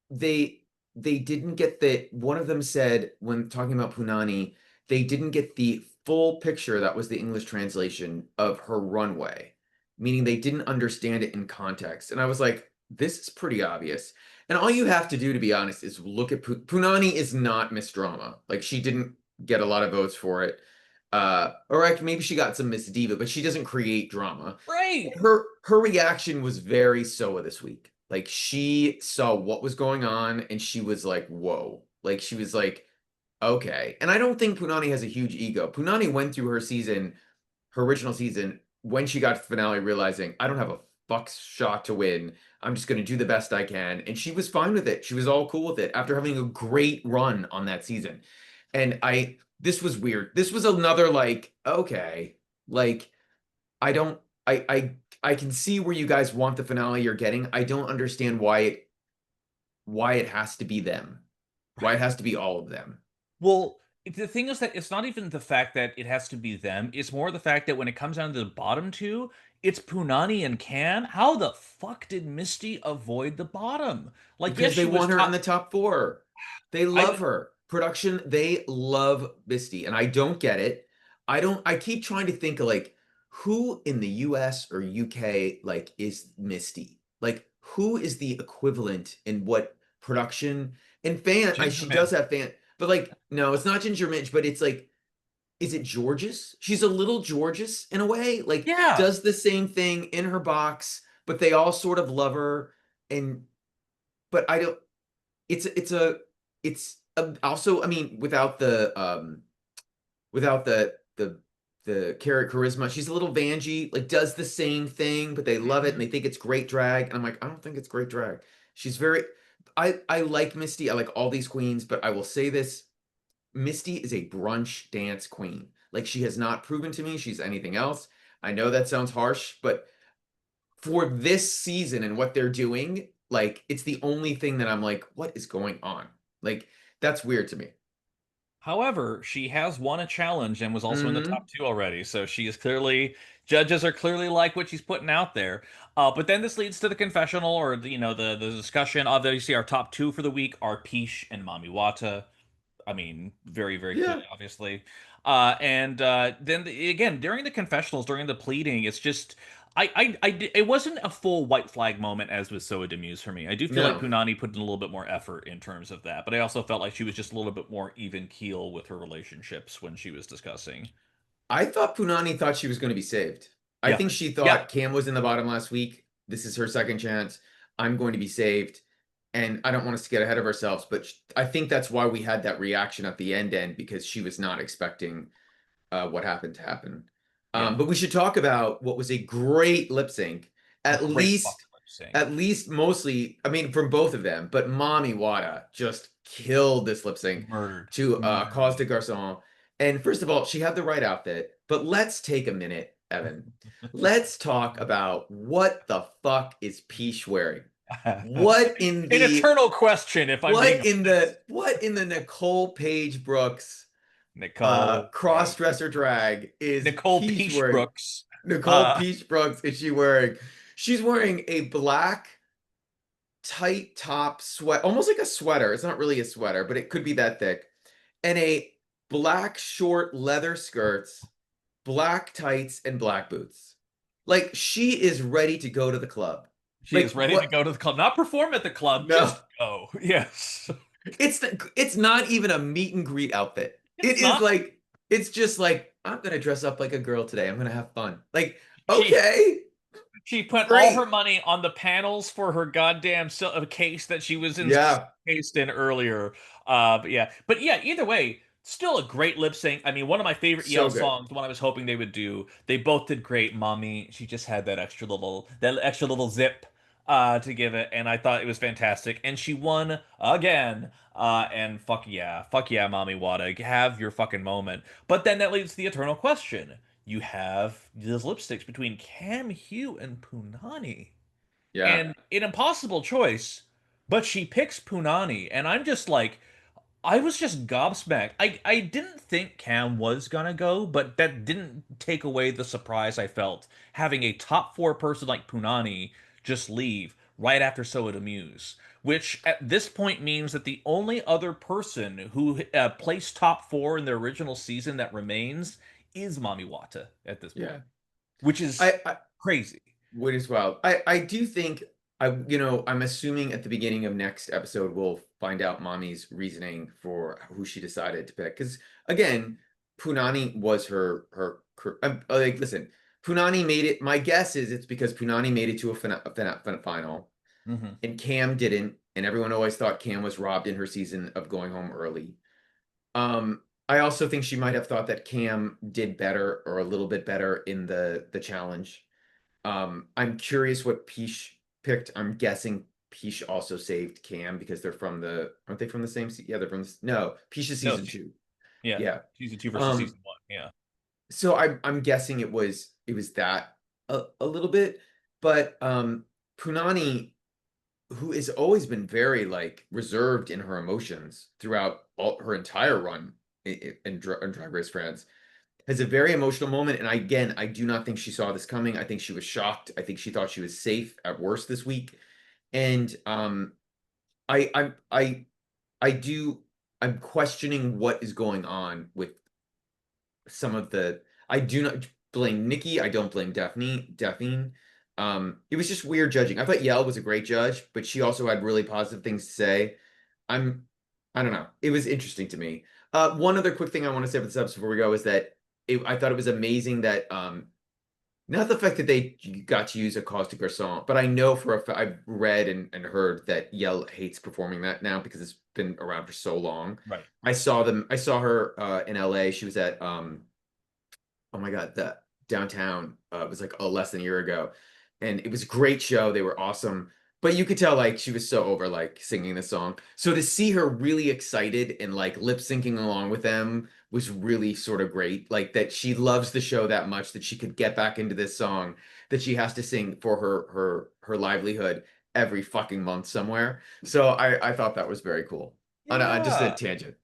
they they didn't get one of them said when talking about Punani, they didn't get the full picture that was the English translation of her runway, meaning they didn't understand it in context. And I was like, this is pretty obvious. And all you have to do, to be honest, is look at Punani is not Miss Drama. Like she didn't get a lot of votes for it. Or like maybe she got some Miss Diva, but she doesn't create drama. Right. Her reaction was very Soa this week. Like she saw what was going on and she was like, whoa. Like she was like, okay. And I don't think Punani has a huge ego. Punani went through her original season, when she got to the finale, realizing I don't have a fuck shot to win. I'm just going to do the best I can. And she was fine with it. She was all cool with it after having a great run on that season. And this was weird. This was another like, okay, like I don't, I can see where you guys want the finale you're getting. I don't understand why it has to be them, why it has to be all of them. Well, the thing is that it's not even the fact that it has to be them. It's more the fact that when it comes down to the bottom two, it's Punani and Cam. How the fuck did Misty avoid the bottom? Like, yes, Because they she was want her in the top. top four. They I love her. Production, they love Misty. And I don't get it. I keep trying to think of like who in the US or UK like is Misty? Like who is the equivalent in what production and fan Ginger she does Minj. have fan, but like no, it's not Ginger Minch, but it's like is it Georges? She's a little Georges in a way, like Yeah. does the same thing in her box, but they all sort of love her and but I don't it's a also I mean without the carrot charisma she's a little Vanjie like does the same thing but they love it and Mhm. they think it's great drag and I'm like I don't think it's great drag. She's very I like Misty. I like all these queens, but I will say this, Misty is a brunch dance queen. Like she has not proven to me she's anything else. I know that sounds harsh, but for this season and what they're doing, like it's the only thing that I'm like, what is going on? Like that's weird to me. However, she has won a challenge and was also in the top Hmm. two already, so she is clearly judges are clearly like what she's putting out there. But then this leads to the confessional, or the discussion. Obviously, our top two for the week are Peach and Mami Wata. I mean, very, very Yeah. clearly, obviously. And then again, during the confessionals, during the pleading, it's just it wasn't a full white flag moment as with Soa Demuse for me. I do feel like No. Punani put in a little bit more effort in terms of that, but I also felt like she was just a little bit more even keel with her relationships when she was discussing. I thought Punani thought she was going to be saved. I Yeah, think she yeah, thought Cam was in the bottom last week. This is her second chance. I'm going to be saved. And I don't want us to get ahead of ourselves, but I think that's why we had that reaction at the end because she was not expecting what happened to happen. yeah. But we should talk about what was a great lip sync, A at great least, fucking lip sync. at least mostly. I mean, from both of them. But Mommy Wada just killed this lip sync Murdered, to murdered Cause de it. Garçon. And first of all, she had the right outfit. But let's take a minute, Evan. Let's talk about what the fuck is Peach wearing? What in An the eternal question, if I'm being honest. what in the Nicole Page Brooks Nicole Page. cross-dresser drag is Nicole Peach Peach wearing? Brooks. Nicole Uh, Peach Brooks is she wearing? She's wearing a black tight top sweat, almost like a sweater. It's not really a sweater, but it could be that thick. And a black short leather skirts, black tights, and black boots. Like she is ready to go to the club. she Like is ready to what? go to the club. Not perform at the club, No. just go. Yes. It's not even a meet and greet outfit. It It's is not. like it's just like I'm gonna dress up like a girl today. I'm gonna have fun. Like, She okay, she put all her great. money on the panels for her goddamn case that she was Yeah, encased in earlier. But yeah, either way, still a great lip sync. I mean, one of my favorite Yelle so good. songs, the one I was hoping they would do. They both did great. Mommy, she just had that extra little zip to give it, and I thought it was fantastic. And she won again. And fuck yeah, Mommy Wada, have your fucking moment. But then that leads to the eternal question. You have these lipsticks between Cam Hugh and Punani. Yeah, And an impossible choice, but she picks Punani, and I'm just like, I was just gobsmacked. I didn't think Cam was gonna go, but that didn't take away the surprise I felt having a top four person like Punani just leave right after Soa to Muse, which at this point means that the only other person who placed top four in the original season that remains is Mami Wata at this point, yeah. which is I crazy. Would as well. I do think I'm assuming at the beginning of next episode we'll find out Mommy's reasoning for who she decided to pick. Because again, Punani was like listen, Punani made it. My guess is it's because Punani made it to a final, Hmm. and Cam didn't, and everyone always thought Cam was robbed in her season of going home early. I also think she might have thought that Cam did better or a little bit better in the challenge. I'm curious what Peach picked. I'm guessing Peach also saved Cam because they're from aren't they from the same yeah, they're from no, Peach is No, season two. yeah, Yeah. season two versus Um, season one. Yeah. so I'm guessing it was that a little bit, but Punani, who has always been very like reserved in her emotions throughout her entire run in Drag Race France, has a very emotional moment. And again, I do not think she saw this coming. I think she was shocked. I think she thought she was safe at worst this week. And I I I I do I'm questioning what is going on with some of the I do not blame Nikki. I don't blame Daphne. It was just weird judging. I thought Yelle was a great judge, but she also had really positive things to say. I'm I don't know. It was interesting to me. One other quick thing I want to say about this episode before we go is that I thought it was amazing that not the fact that they got to use a caustic garçon, but I know for a fact I've read and heard that Yelle hates performing that now because it's been around for so long. Right. I saw her in LA. She was at oh my God, the downtown. It was like less than a year ago, and it was a great show. They were awesome, but you could tell like she was so over like singing the song. So to see her really excited and like lip syncing along with them was really sort of great. Like that she loves the show that much that she could get back into this song that she has to sing for her livelihood every fucking month somewhere. So I thought that was very cool. On just a Yeah. tangent.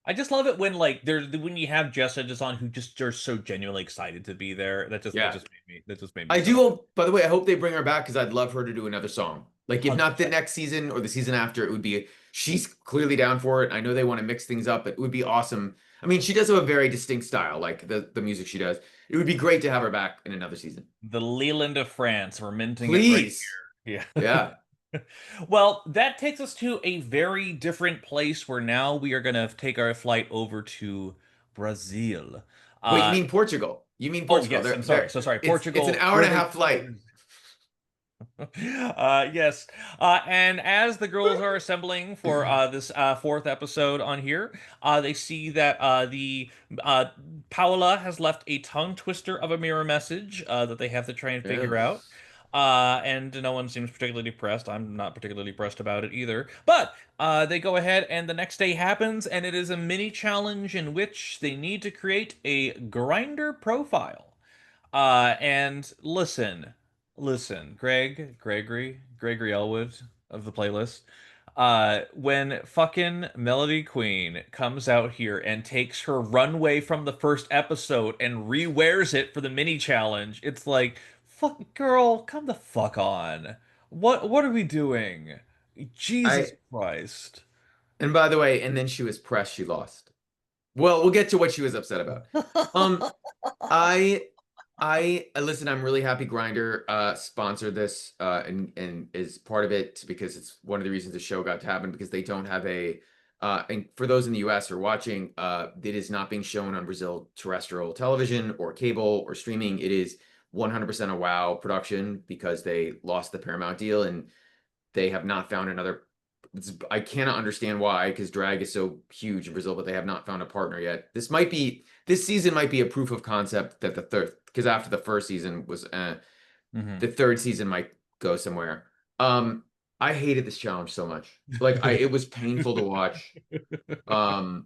I just love it when like there's when you have Jess judges on who just are so genuinely excited to be there. Yeah. That just made me I so do happy. hope, by the way, I hope they bring her back because I'd love her to do another song. Like, if not the 100%. next season or the season after, it would be, she's clearly down for it. I know they want to mix things up, but it would be awesome. I mean, she does have a very distinct style, like the music she does. It would be great to have her back in another season. The Leland of France. We're minting it right Please. here. Yeah. Yeah. Well, that takes us to a very different place where now we are going to take our flight over to Brazil. Wait, you Uh, mean Portugal? You mean oh, Portugal? yes, I'm sorry. So sorry. It's an Portugal. hour Where and a they half flight. Yes. And as the girls are assembling for this fourth episode on here, they see that the uh, Paola has left a tongue twister of a mirror message that they have to try and figure Ugh. out. And no one seems particularly depressed. I'm not particularly depressed about it either. But they go ahead, and the next day happens, and it is a mini challenge in which they need to create a grinder profile. And listen, Gregory Elwood of the playlist. When fucking Melody Queen comes out here and takes her runway from the first episode and re-wears it for the mini challenge, it's like, fuck, girl, come the fuck on. What are we doing? Jesus I Christ. and by the way, and then she was pressed, she lost. Well, we'll get to what she was upset about. Um, I listen, I'm really happy Grinder sponsored this and is part of it because it's one of the reasons the show got to happen because they don't have a and for those in the US who are watching, it is not being shown on Brazil terrestrial television or cable or streaming. It is 100% a WoW production because they lost the Paramount deal and they have not found another. I cannot understand why, because drag is so huge in Brazil, but they have not found a partner yet. This season might be a proof of concept that the third, because after the first season was, Hmm. the third season might go somewhere. Um, I hated this challenge so much. Like it was painful to watch. Um,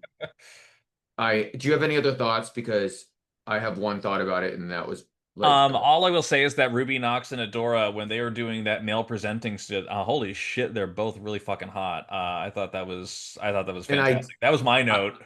do you have any other thoughts? Because I have one thought about it, and that was like, All I will say is that Ruby Knox and Adora, when they were doing that male presenting shit, holy shit, they're both really fucking hot. I thought that was and fantastic. That was my I note.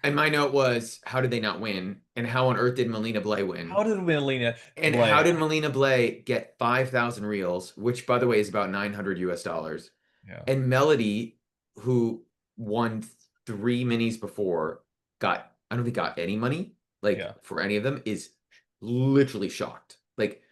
and my note was, how did they not win? And how on earth did Melina Blay win? How did Melina And how Blay? did Melina Blay get 5,000 reels, which by the way is about 900 US dollars? Yeah, And Melody, who won three minis before, I don't think got any money, like yeah. for any of them, is literally shocked. Like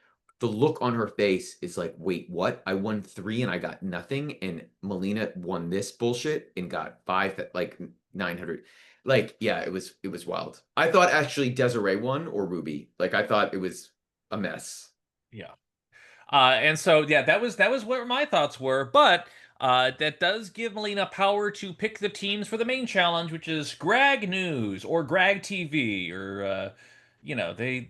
the look on her face is like, wait, what? I won three and I got nothing. And Melina won this bullshit and got five, like 900. Like, yeah, it was wild. I thought actually Desiree won or Ruby. Like I thought it was a mess. Yeah. And so yeah, that was where my thoughts were. But That does give Melina power to pick the teams for the main challenge, which is Grag News or Grag TV, or they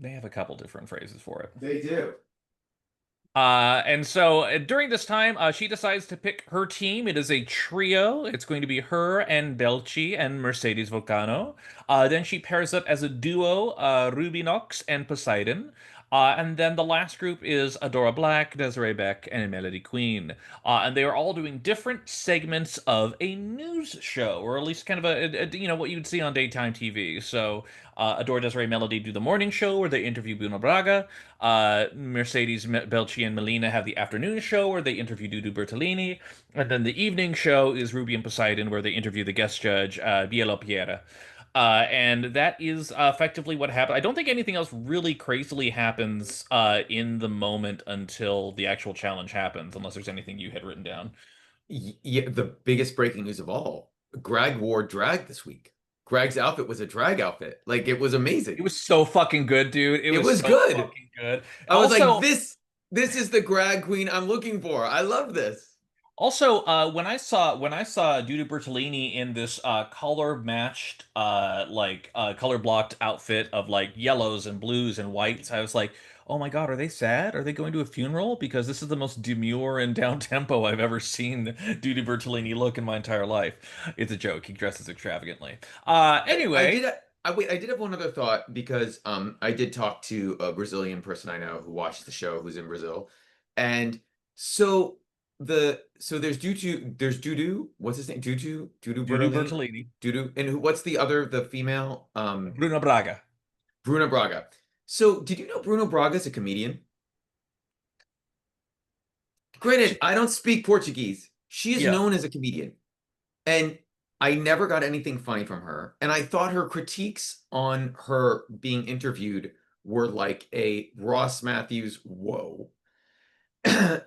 have a couple different phrases for it. They do. And so during this time, she decides to pick her team. It is a trio. It's going to be her and Belchi and Mercedes Volcano. Then she pairs up as a duo, Rubinox and Poseidon. And then the last group is Adora Black, Desiree Beck, and Melody Queen. And they are all doing different segments of a news show, or at least kind of what you'd see on daytime TV. So Adora, Desiree, Melody do the morning show where they interview Bruno Braga. Mercedes, Belchi, and Melina have the afternoon show where they interview Dudu Bertolini. And then the evening show is Ruby and Poseidon where they interview the guest judge, Bielo Piera. And that is effectively what happened. I don't think anything else really crazily happens in the moment until the actual challenge happens, unless there's anything you had written down. Yeah, the biggest breaking news of all. Greg wore drag this week. Greg's outfit was a drag outfit. Like it was amazing. It was so fucking good, dude. It It was was so good. fucking good. I was like, Also, this is the drag queen I'm looking for. I love this. when I saw Dudu Bertolini in this color matched color blocked outfit of like yellows and blues and whites, I was like, "Oh my God, are they sad? Are they going to a funeral? Because this is the most demure and down tempo I've ever seen Dudu Bertolini look in my entire life." It's a joke. He dresses extravagantly. I Anyway, did I did have one other thought because I did talk to a Brazilian person I know who watched the show who's in Brazil. And so there's Dudu, what's his name? Dudu Dudu Bertolini, Bertolini, Dudu, and what's the female Bruno Braga. Bruna Braga. So did you know Bruno Braga's a comedian? Granted, I don't speak Portuguese. She is Yeah. known as a comedian. And I never got anything funny from her. And I thought her critiques on her being interviewed were like a Ross Matthews, whoa.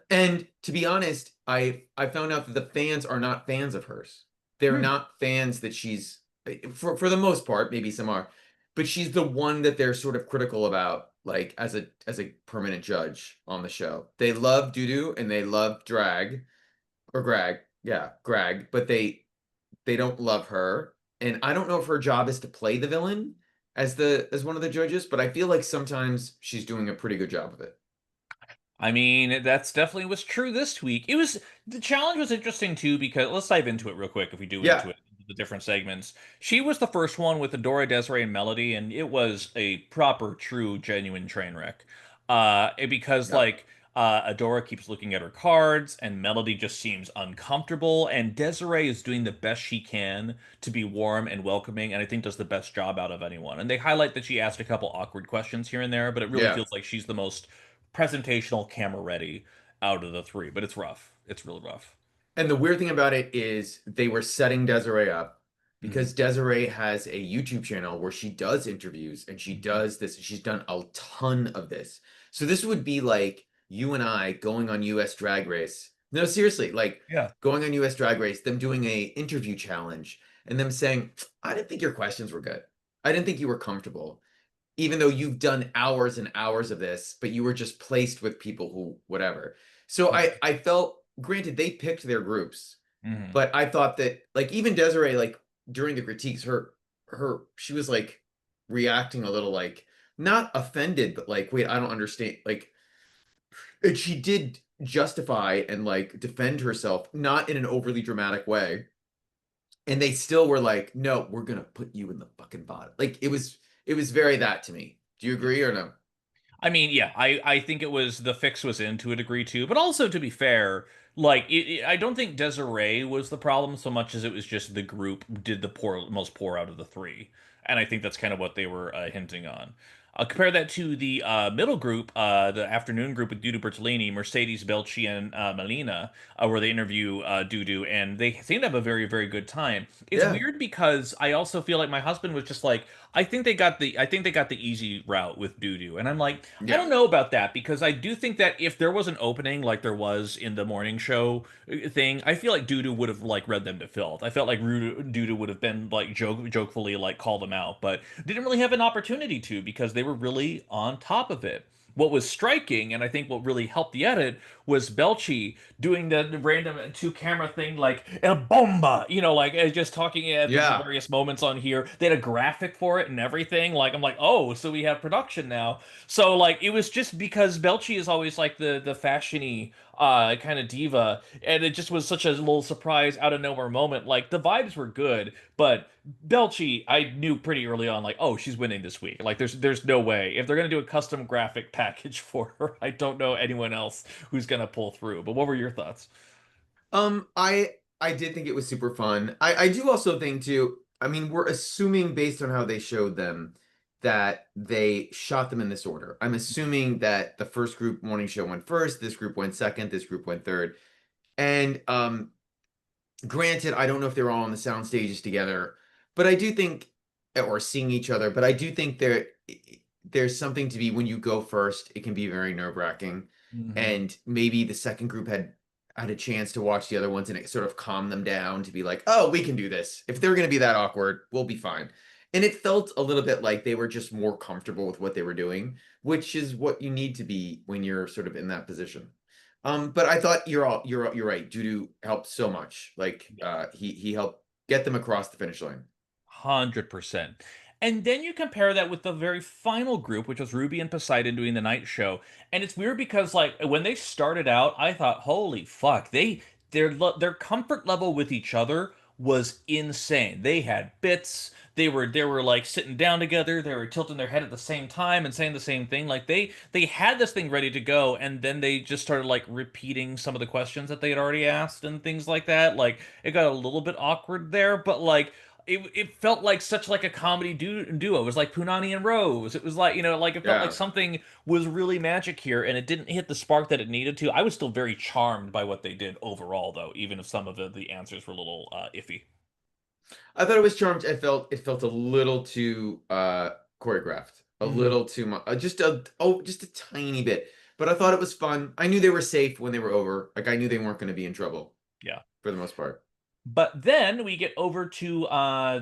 And to be honest, I found out that the fans are not fans of hers. They're Hmm. not fans that she's for the most part, maybe some are, but she's the one that they're sort of critical about, like as a permanent judge on the show. They love Dudu and they love drag or Greg, yeah, Greg, but they don't love her. And I don't know if her job is to play the villain as one of the judges, but I feel like sometimes she's doing a pretty good job of it. I mean, that's definitely was true this week. The challenge was interesting too because let's dive into it real quick if we do Yeah, into it, the different segments. She was the first one with Adora, Desiree, and Melody, and it was a proper, true, genuine train wreck. Because yeah. Adora keeps looking at her cards, and Melody just seems uncomfortable, and Desiree is doing the best she can to be warm and welcoming, and I think does the best job out of anyone. And they highlight that she asked a couple awkward questions here and there, but it really Yeah. feels like she's the most presentational, camera ready out of the three. But it's rough. It's really rough. And the weird thing about it is they were setting Desiree up Mhm. because Desiree has a YouTube channel where she does interviews and she Mhm. does this. She's done a ton of this. So this would be like you and I going on US Drag Race. No, seriously, like Yeah. going on US Drag Race, them doing a interview challenge and them saying, I didn't think your questions were good. I didn't think you were comfortable, even though you've done hours and hours of this, but you were just placed with people who whatever. So Yeah. I felt, granted they picked their groups, Mhm. but I thought that like even Desiree, like during the critiques, her she was like reacting a little like not offended, but like, wait, I don't understand. Like, and she did justify and like defend herself, not in an overly dramatic way. And they still were like, no, we're gonna put you in the fucking bottom. Like it was very that to me. Do you agree or no? I mean, yeah, I think it was the fix was in to a degree too, but also to be fair, like I don't think Desiree was the problem so much as it was just the group did the most poor out of the three, and I think that's kind of what they were hinting on. Compare that to the middle group, the afternoon group with Dudu Bertolini, Mercedes Belchi, and Melina, where they interview Dudu, and they seem to have a very, very good time. It's Yeah. weird because I also feel like my husband was just like, I think they got the easy route with Dudu. And I'm like, I Yeah. don't know about that because I do think that if there was an opening like there was in the morning show thing, I feel like Dudu would have like read them to filth. I felt like Dudu would have been like jokefully like called them out, but didn't really have an opportunity to because they were really on top of it. What was striking, and I think what really helped the edit, was Belchi doing the random two camera thing like El Bomba, like just talking at these Yeah. various moments on here. They had a graphic for it and everything. Like I'm like, oh, so we have production now. So like it was just because Belchi is always like the fashiony kind of diva, and it just was such a little surprise out of nowhere moment. Like the vibes were good, but Belchi, I knew pretty early on, like, oh, she's winning this week. Like, there's no way if they're gonna do a custom graphic package for her. I don't know anyone else who's gonna pull through. But what were your thoughts? I did think it was super fun. I do also think too, I mean, we're assuming based on how they showed them that they shot them in this order. I'm assuming that the first group morning show went first, this group went second, this group went third. And granted, I don't know if they're all on the sound stages together, but I do think, or seeing each other, but I do think there's something to be when you go first, it can be very nerve-wracking. Hmm. And maybe the second group had a chance to watch the other ones and it sort of calmed them down to be like, oh, we can do this. If they're going to be that awkward, we'll be fine. And it felt a little bit like they were just more comfortable with what they were doing, which is what you need to be when you're sort of in that position. But I thought you're right. Judo helped so much. Like he helped get them across the finish line. 100%. And then you compare that with the very final group, which was Ruby and Poseidon doing the night show. And it's weird because like when they started out, I thought, "Holy fuck, their comfort level with each other was insane. They had bits. They were like sitting down together. They were tilting their head at the same time and saying the same thing. Like they had this thing ready to go, and then they just started like repeating some of the questions that they had already asked and things like that. Like it got a little bit awkward there, but like it felt like such like a comedy duo. It was like Punani and Rose. It was like, like it felt like Yeah. something was really magic here, and it didn't hit the spark that it needed to. I was still very charmed by what they did overall, though, even if some of the answers were a little iffy. I thought it was charmed. It felt a little too choreographed. A Hmm. little too much. Just a tiny bit. But I thought it was fun. I knew they were safe when they were over. Like I knew they weren't going to be in trouble Yeah. for the most part. But then we get over to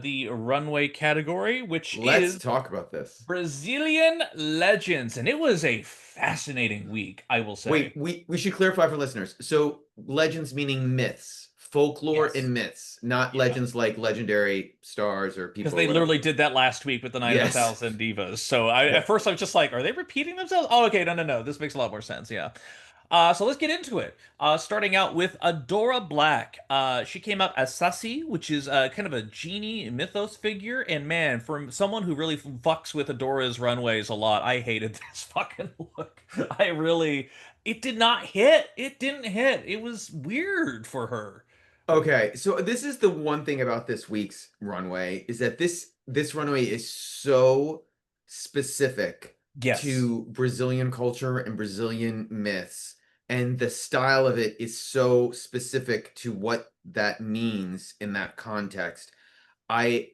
the runway category, which Let's is talk about this. Brazilian legends, and it was a fascinating week, I will Wait, say. we should clarify for listeners. So legends meaning myths, folklore Yes. and myths, not Yeah. legends like legendary stars or Because people or they whatever. literally did that last week with the Night of a Yes. Thousand Divas. So at Yeah. first I was just like, are they repeating themselves? Oh, okay, no. This makes a lot more sense. Yeah. So let's get into it. Starting out with Adora Black. She came out as Sassy, which is kind of a genie mythos figure. And man, from someone who really fucks with Adora's runways a lot, I hated this fucking look. It did not hit. It didn't hit. It was weird for her. Okay, so this is the one thing about this week's runway is that this runway is so specific Yes. to Brazilian culture and Brazilian myths, and the style of it is so specific to what that means in that context. I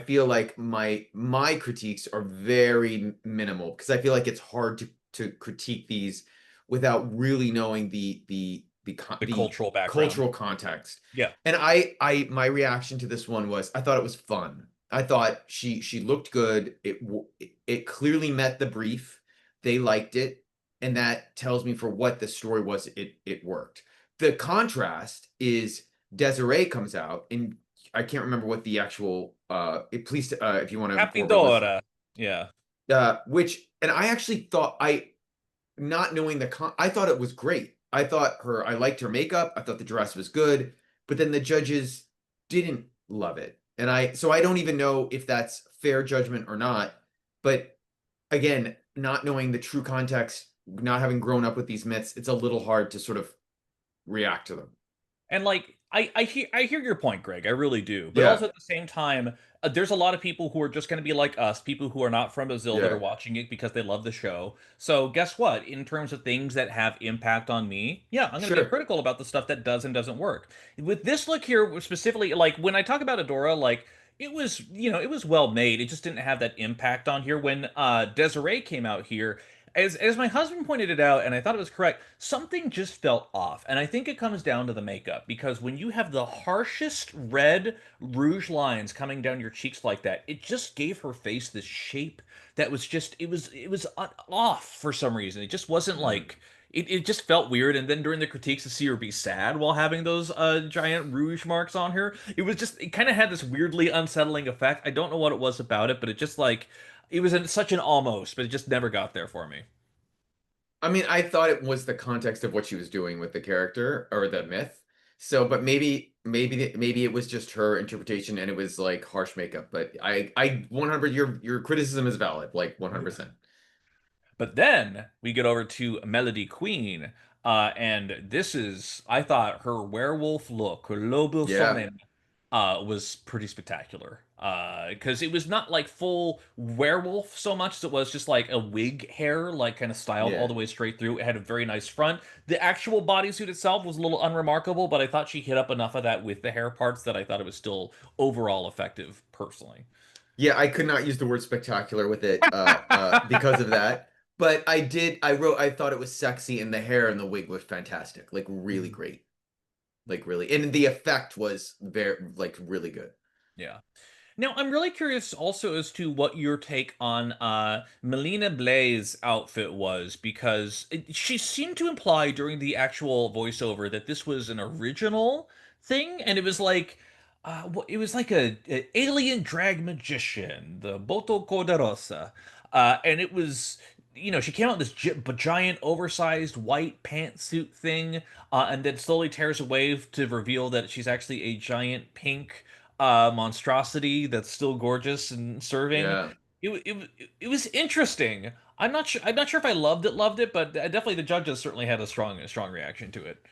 feel like my critiques are very minimal because I feel like it's hard to critique these without really knowing The the cultural background. cultural context. Yeah. And I my reaction to this one was I thought it was fun. I thought she looked good. It clearly met the brief. They liked it, and that tells me for what the story was, it worked. The contrast is Desiree comes out and I can't remember what the actual please if you want to inform our listeners. Capidora. Yeah. Which and I actually thought I not knowing I thought it was great. I liked her makeup. I thought the dress was good, but then the judges didn't love it. And I don't even know if that's fair judgment or not. But again, not knowing the true context, not having grown up with these myths, it's a little hard to sort of react to them. And like I hear your point, Greg. I really do. But Yeah, also at the same time, there's a lot of people who are just going to be like us, people who are not from Brazil that are yeah, watching it because they love the show. So guess what? In terms of things that have impact on me, yeah, I'm going to be sure. critical about the stuff that does and doesn't work. With this look here specifically, like when I talk about Adora, like it was well made. It just didn't have that impact on here. When Desiree came out here, as my husband pointed it out, and I thought it was correct, something just felt off. And I think it comes down to the makeup because when you have the harshest red rouge lines coming down your cheeks like that, it just gave her face this shape that was just it was off for some reason. It just wasn't Hmm. like it just felt weird. And then during the critiques to see her be sad while having those giant rouge marks on her, it kind of had this weirdly unsettling effect. I don't know what it was about it, but it just like it was such an almost, but it just never got there for me. I mean, I thought it was the context of what she was doing with the character or the myth. So, but maybe it was just her interpretation and it was like harsh makeup. But I 100 your criticism is valid, like 100%. But then we get over to Melody Queen, and this is, I thought her werewolf look, her Lobo Yeah, Sonnen, was pretty spectacular. Because it was not like full werewolf so much as it was just like a wig hair, like kind of styled all yeah. the way straight through. It had a very nice front. The actual bodysuit itself was a little unremarkable, but I thought she hit up enough of that with the hair parts that I thought it was still overall effective, personally. Yeah, I could not use the word spectacular with it because of that. But I thought it was sexy and the hair and the wig was fantastic. Like really great. Like really. And the effect was very like really good. Yeah. Now, I'm really curious also as to what your take on Melina Blaze' outfit was, because she seemed to imply during the actual voiceover that this was an original thing, and it was like it was like a alien drag magician, the Boto Codarosa, and it was. She came out in this giant, oversized white pantsuit thing, and then slowly tears away to reveal that she's actually a giant pink monstrosity that's still gorgeous and serving. Yeah. It was interesting. I'm not sure if I loved it, but definitely the judges certainly had a strong reaction to it.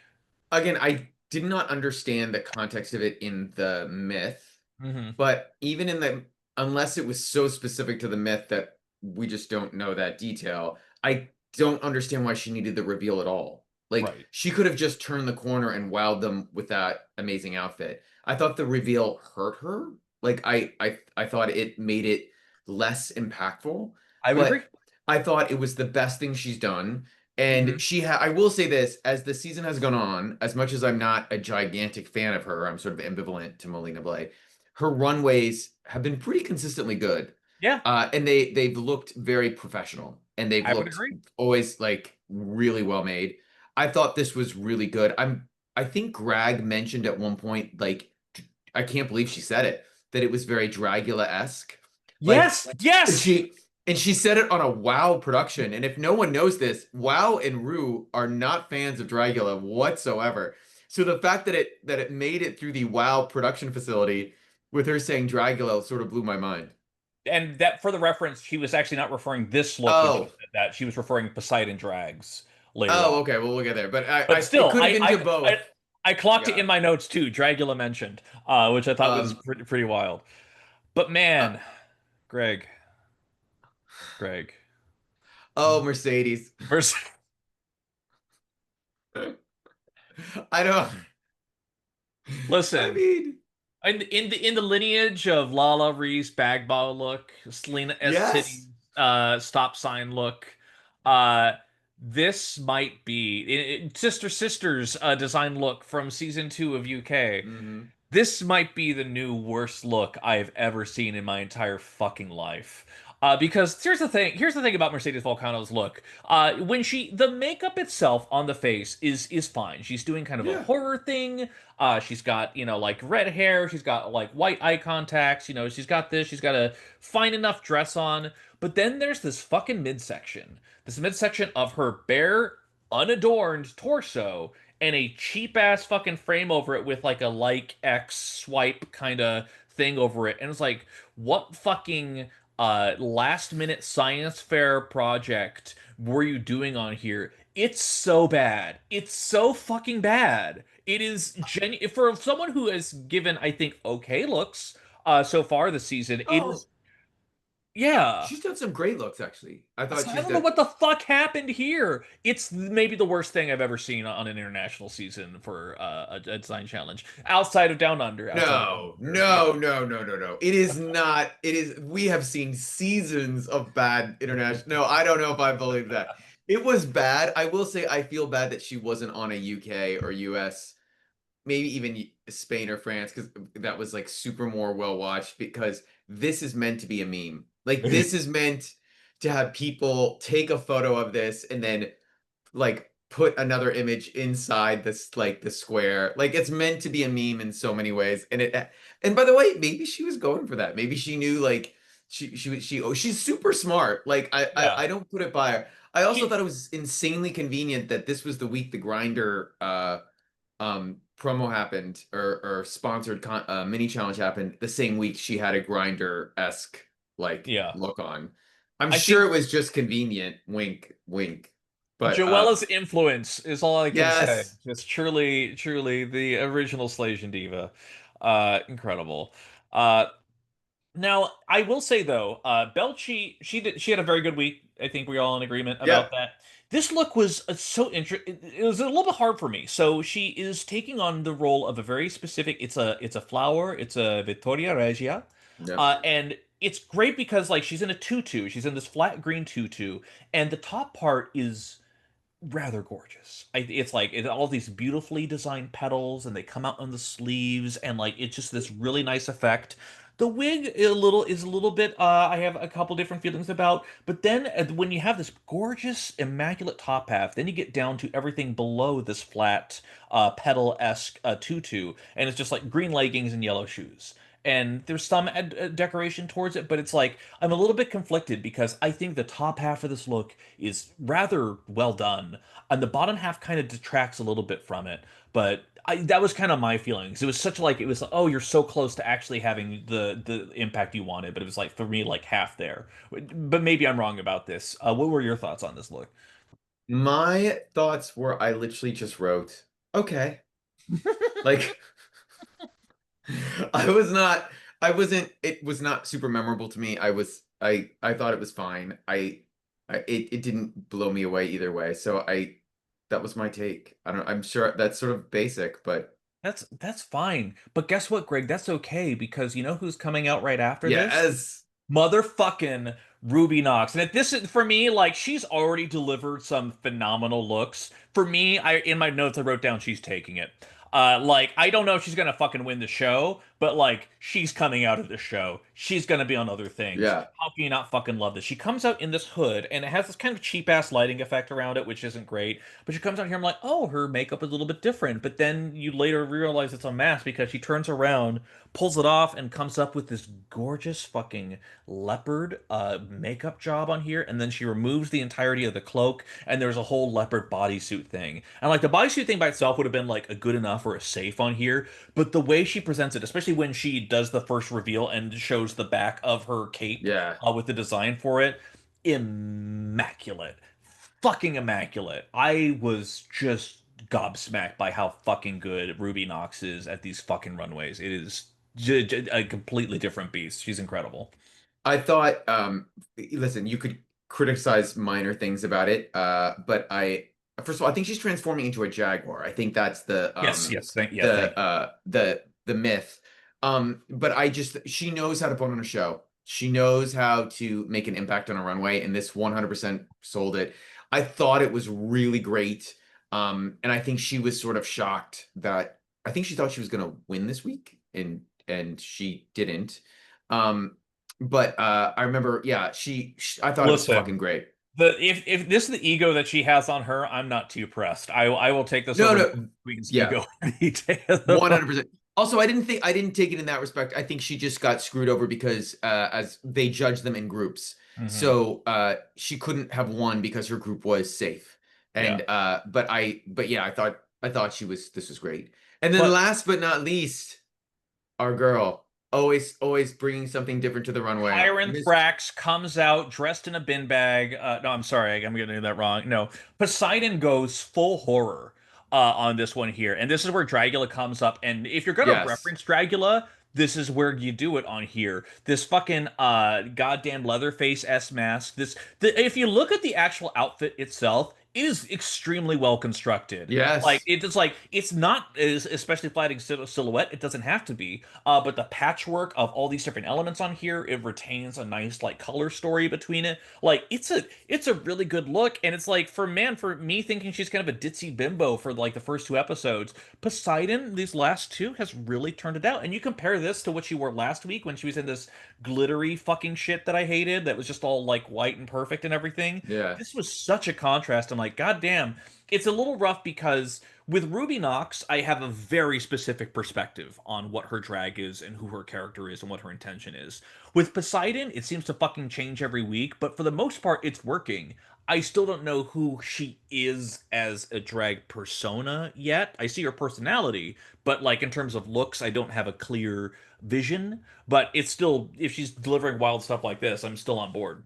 Again, I did not understand the context of it in the myth, Hmm. but even in the unless it was so specific to the myth that we just don't know that detail, I don't understand why she needed the reveal at all. Like Right. she could have just turned the corner and wowed them with that amazing outfit. I thought the reveal hurt her. Like I thought it made it less impactful, I would agree. but I thought it was the best thing she's done. Hmm. And I will say this, as the season has gone on, as much as I'm not a gigantic fan of her, I'm sort of ambivalent to Melina Blay. Her runways have been pretty consistently good. Yeah, And they've looked very professional and they've I would looked agree. always like really well made. I thought this was really good. I think Greg mentioned at one point, like, I can't believe she said it, that it was very Dragula-esque. Like, Yes, and yes. she said it on a WoW production. And if no one knows this, WoW and Rue are not fans of Dragula whatsoever. So the fact that it made it through the WoW production facility with her saying Dragula sort of blew my mind. And that, for the reference, she was actually not referring this look when she Oh, said that. She was referring Poseidon drags later on. oh, okay. Well, we'll get there. But But it still, could have been to both. I clocked it Yeah. in my notes too. Dragula mentioned, which I thought was Um. pretty wild. But uh, man, Greg, Greg, oh, Mercedes. versus I don't. I listen, mean, in the lineage of Lala Ree's bag ball look, Selena S yes. Titty's stop sign look, uh, this might be Sister Sister's design look from season 2 of UK. Hmm. This might be the new worst look I've ever seen in my entire fucking life. Because here's the thing about Mercedes Volcano's look. The makeup itself on the face is fine. She's doing kind of a Yeah. horror thing. She's got, like red hair. She's got like white eye contacts. She's got this. She's got a fine enough dress on. But then there's this fucking midsection. This midsection of her bare, unadorned torso and a cheap ass fucking frame over it with like a like X swipe kind of thing over it. And it's like, what fucking last minute science fair project were you doing on here? It's so bad. It's so fucking bad. It is for someone who has given, I think, okay looks so far this season. It Oh, is, yeah. she's done some great looks, actually. I thought So I she's don't know done. what the fuck happened here. It's maybe the worst thing I've ever seen on an international season for a design challenge outside of Down Under. Outside of Down No, Under, yeah. no, no, no, no, no. It is not. It is. We have seen seasons of bad international. No, I don't know if I believe that. It was bad. I will say I feel bad that she wasn't on a UK or US, maybe even Spain or France, because that was like super more well watched because this is meant to be a meme. Like this is meant to have people take a photo of this and then like put another image inside this like the square. Like it's meant to be a meme in so many ways. And by the way, maybe she was going for that. Maybe she knew like she's super smart. Like Yeah. I don't put it by her. I also She thought it was insanely convenient that this was the week the grinder promo happened or sponsored mini challenge happened the same week she had a grinder-esque like yeah. look on. I'm I sure think it was just convenient, wink wink. But Joella's influence is all I can say. yes. Just truly, truly the original Slasian diva. Incredible. Now, I will say though, Belchi, she had a very good week. I think we're all in agreement about Yep. that. This look was so interesting. It was a little bit hard for me. So she is taking on the role of a very specific. It's a flower. It's a Vittoria Regia, Yep. and it's great because like she's in a tutu. She's in this flat green tutu, and the top part is rather gorgeous. It's like all these beautifully designed petals, and they come out on the sleeves, and like it's just this really nice effect. The wig is a little bit. I have a couple different feelings about, but then when you have this gorgeous, immaculate top half, then you get down to everything below this flat, petal-esque tutu, and it's just like green leggings and yellow shoes. And there's some decoration towards it, but it's like I'm a little bit conflicted because I think the top half of this look is rather well done, and the bottom half kind of detracts a little bit from it. But that was kind of my feelings. It was such like it was oh you're so close to actually having the impact you wanted, but it was like for me like half there. But maybe I'm wrong about this. What were your thoughts on this look? My thoughts were I literally just wrote, okay. Like I was not I wasn't it was not super memorable to me. I thought it was fine. It didn't blow me away either way. So I that was my take. I'm sure that's sort of basic, but That's fine. But guess what, Greg? That's okay because you know who's coming out right after this? yes. Motherfucking Ruby Knox. And this is for me, like she's already delivered some phenomenal looks. For me, I in my notes I wrote down she's taking it. Like I don't know if she's gonna fucking win the show, but like she's coming out of the show. She's gonna be on other things. Yeah. How can you not fucking love this? She comes out in this hood and it has this kind of cheap ass lighting effect around it, which isn't great. But she comes out here, I'm like, oh, her makeup is a little bit different. But then you later realize it's a mask because she turns around, pulls it off, and comes up with this gorgeous fucking leopard makeup job on here, and then she removes the entirety of the cloak, and there's a whole leopard bodysuit thing. And like the bodysuit thing by itself would have been like a good enough or a safe on here, but the way she presents it, especially when she does the first reveal and shows the back of her cape Yeah. with the design for it, immaculate, fucking immaculate. I was just gobsmacked by how fucking good Ruby Knox is at these fucking runways. It is a completely different beast. She's incredible. I thought, listen, you could criticize minor things about it, but first of all, I think she's transforming into a jaguar. I think that's Yes, yes, thank you. the myth. But she knows how to put on a show. She knows how to make an impact on a runway, and this 100% sold it. I thought it was really great. And I think she was sort of shocked that I think she thought she was going to win this week, and she didn't. Um, but I remember, yeah, I thought it was Listen, fucking great. the if this is the ego that she has on her, I'm not too pressed. I will take this No, over no, Queen's yeah, ego any day of the month. 100%. Also, I didn't take it in that respect. I think she just got screwed over because as they judged them in groups. Hmm. So she couldn't have won because her group was safe. Yeah, And but yeah, I thought this was great. And then but last but not least, our girl, always bringing something different to the runway. Kyron Thrax comes out dressed in a bin bag. No, I'm sorry, I'm getting that wrong. No, Poseidon goes full horror on this one here, and this is where Dragula comes up. And if you're gonna Yes. reference Dragula, this is where you do it on here. This fucking goddamn Leatherface S mask. If you look at the actual outfit itself, it is extremely well constructed. Like Yes. it's not as especially flatting silhouette. It doesn't have to be. But the patchwork of all these different elements on here, it retains a nice like color story between it. Like it's a really good look, and it's like for me thinking she's kind of a ditzy bimbo for like the first two episodes, Poseidon these last two has really turned it out. And you compare this to what she wore last week when she was in this glittery fucking shit that I hated, that was just all like white and perfect and everything. Yeah. This was such a contrast. I'm like, like, God damn, it's a little rough because with Ruby Knox, I have a very specific perspective on what her drag is and who her character is and what her intention is. With Poseidon, it seems to fucking change every week, but for the most part, it's working. I still don't know who she is as a drag persona yet. I see her personality, but like in terms of looks, I don't have a clear vision. But it's still, if she's delivering wild stuff like this, I'm still on board.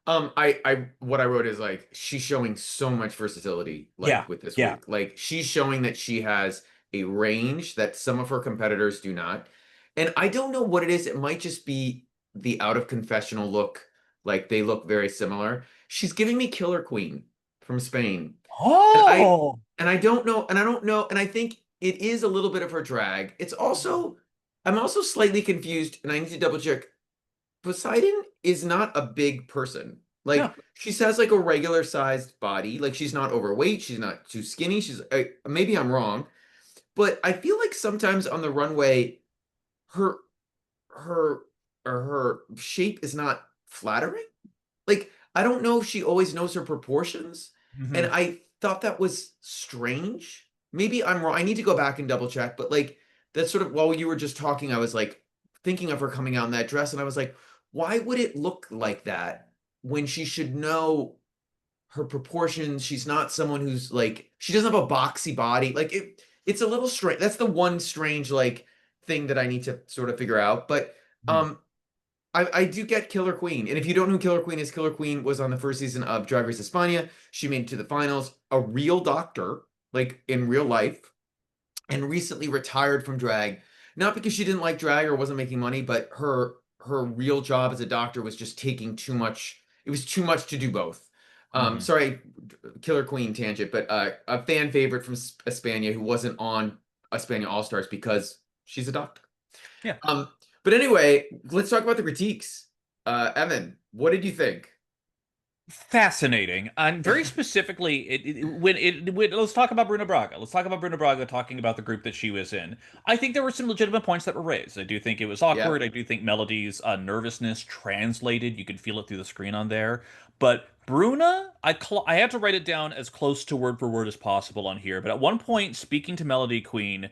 What I wrote is like she's showing so much versatility, Yeah, like with this yeah. week. Like she's showing that she has a range that some of her competitors do not. And I don't know what it is. It might just be the out of confessional look. Like they look very similar. She's giving me Killer Queen from Spain. And Oh, I don't know, and I don't know, and I think it is a little bit of her drag. It's also I'm also slightly confused, and I need to double check. Poseidon is not a big person. yeah. Like she has like a regular sized body. Like she's not overweight. She's not too skinny. Maybe I'm wrong, but I feel like sometimes on the runway, her her her shape is not flattering. Like I don't know if she always knows her proportions, and Hmm. I thought that was strange. Maybe I'm wrong. I need to go back and double check, but like that's sort of while you were just talking, I was like thinking of her coming out in that dress, and I was like, why would it look like that when she should know her proportions? She's not someone who's like she doesn't have a boxy body. Like it's a little strange. That's the one strange like thing that I need to sort of figure out. But um I do get Killer Queen. And if you don't know who Killer Queen is, Killer Queen was on the first season of Drag Race España. She made it to the finals, a real doctor, like in real life, and recently retired from drag. Not because she didn't like drag or wasn't making money, but her real job as a doctor was just taking too much. It was too much to do both. Hmm. Sorry, Killer Queen tangent, but a fan favorite from España who wasn't on España All Stars because she's a doctor. Yeah. Um, but anyway, let's talk about the critiques. Evan, what did you think? Fascinating, and very specifically, let's talk about Bruna Braga. Let's talk about Bruna Braga talking about the group that she was in. I think there were some legitimate points that were raised. I do think it was awkward. Yep. I do think Melody's nervousness translated. You could feel it through the screen on there. But Bruna, I had to write it down as close to word for word as possible on here. But at one point, speaking to Melody Queen,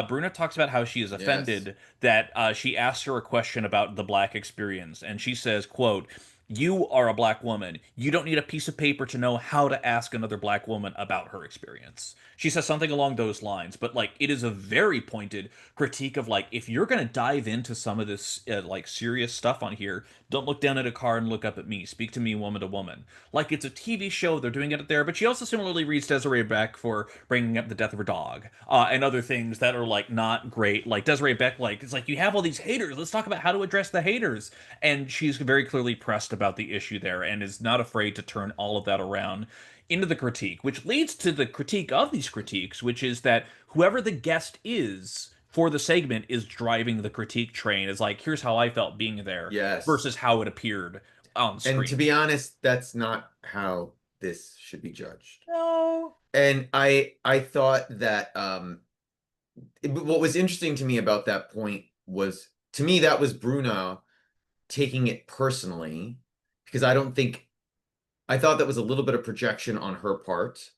Bruna talks about how she is Yes. offended that she asked her a question about the black experience, and she says, "quote." You are a black woman. You don't need a piece of paper to know how to ask another black woman about her experience. She says something along those lines, but like it is a very pointed critique of like if you're going to dive into some of this like serious stuff on here, don't look down at a car and look up at me. Speak to me woman to woman. Like it's a TV show, they're doing it there, but she also similarly reads Desiree Beck for bringing up the death of her dog and other things that are like not great. Like Desiree Beck, like it's like you have all these haters. Let's talk about how to address the haters, and she's very clearly pressed about the issue there and is not afraid to turn all of that around into the critique, which leads to the critique of these critiques, which is that whoever the guest is for the segment is driving the critique train. Is like, here's how I felt being there Yes. versus how it appeared on And to screen. be honest, that's not how this should be judged. No. And I thought that what was interesting to me about that point was to me that was Bruno taking it personally because I thought that was a little bit of projection on her part.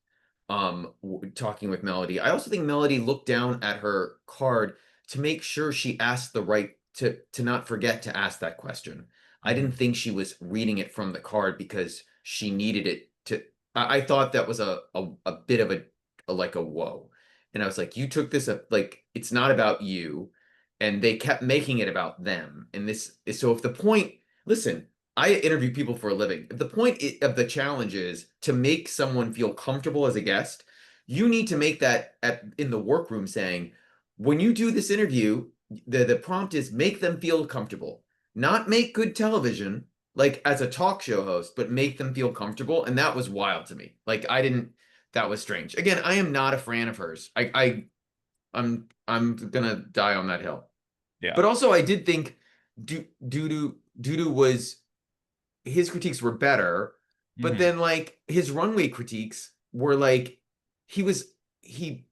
Talking with Melody. I also think Melody looked down at her card to make sure she asked the right to not forget to ask that question. I didn't Mhm. think she was reading it from the card because she needed it to. I thought that was a bit of a like a whoa, and I was like, you took this up like it's not about you, and they kept making it about them. And this is so if the point, listen, I interview people for a living. If the point of the challenge is to make someone feel comfortable as a guest, you need to make that in the workroom saying, when you do this interview, the prompt is make them feel comfortable, not make good television like as a talk show host, but make them feel comfortable. And that was wild to me. Like I didn't, that was strange. Again, I am not a fan of hers. I'm gonna die on that hill. Yeah. But also I did think Dudu was his critiques were better, but Hmm. then like his runway critiques were like he was he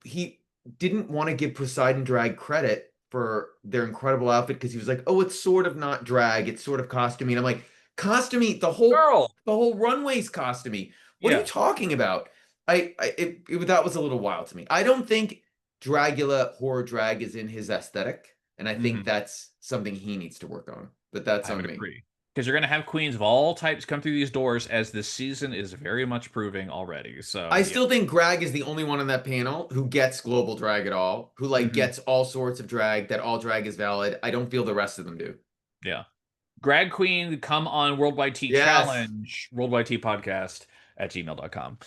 didn't want to give Poseidon drag credit for their incredible outfit because he was like, oh, it's sort of not drag, it's sort of costuming. And I'm like, costuming, the Girl. whole runway's costuming. What are you Yeah. talking about? That was a little wild to me. I don't think Dragula horror drag is in his aesthetic, and I think Hmm. that's something he needs to work on. But that's I would on me. agree. Because you're going to have queens of all types come through these doors, as this season is very much proving already. I So, yeah. still think Greg is the only one on that panel who gets global drag at all, who like Hmm. gets all sorts of drag, that all drag is valid. I don't feel the rest of them do. Yeah. Drag queen, come on Worldwide Tea Yes. Challenge, Worldwide Tea Podcast at gmail.com.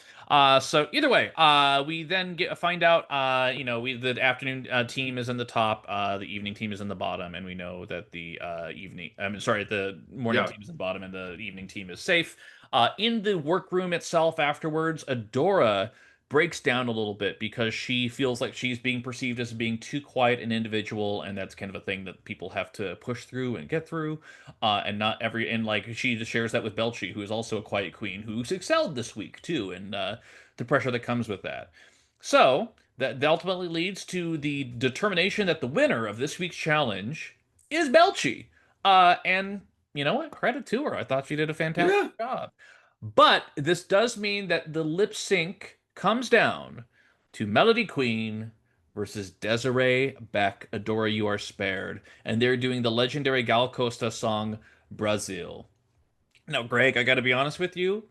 So either way, we then find out, the afternoon team is in the top, the evening team is in the bottom, and we know that the morning Yeah. team is in the bottom, and the evening team is safe. In the workroom itself afterwards, Adora breaks down a little bit because she feels like she's being perceived as being too quiet and individual, and that's kind of a thing that people have to push through and get through. And not every and like she just shares that with Belchi, who is also a quiet queen who's excelled this week too, and the pressure that comes with that. So that ultimately leads to the determination that the winner of this week's challenge is Belchi. And you know what? Credit to her. I thought she did a fantastic Yeah. job. But this does mean that the lip sync comes down to Melody Queen versus Desiree Beck, Adora You Are Spared. And they're doing the legendary Gal Costa song, Brazil. Now, Greg, I gotta be honest with you.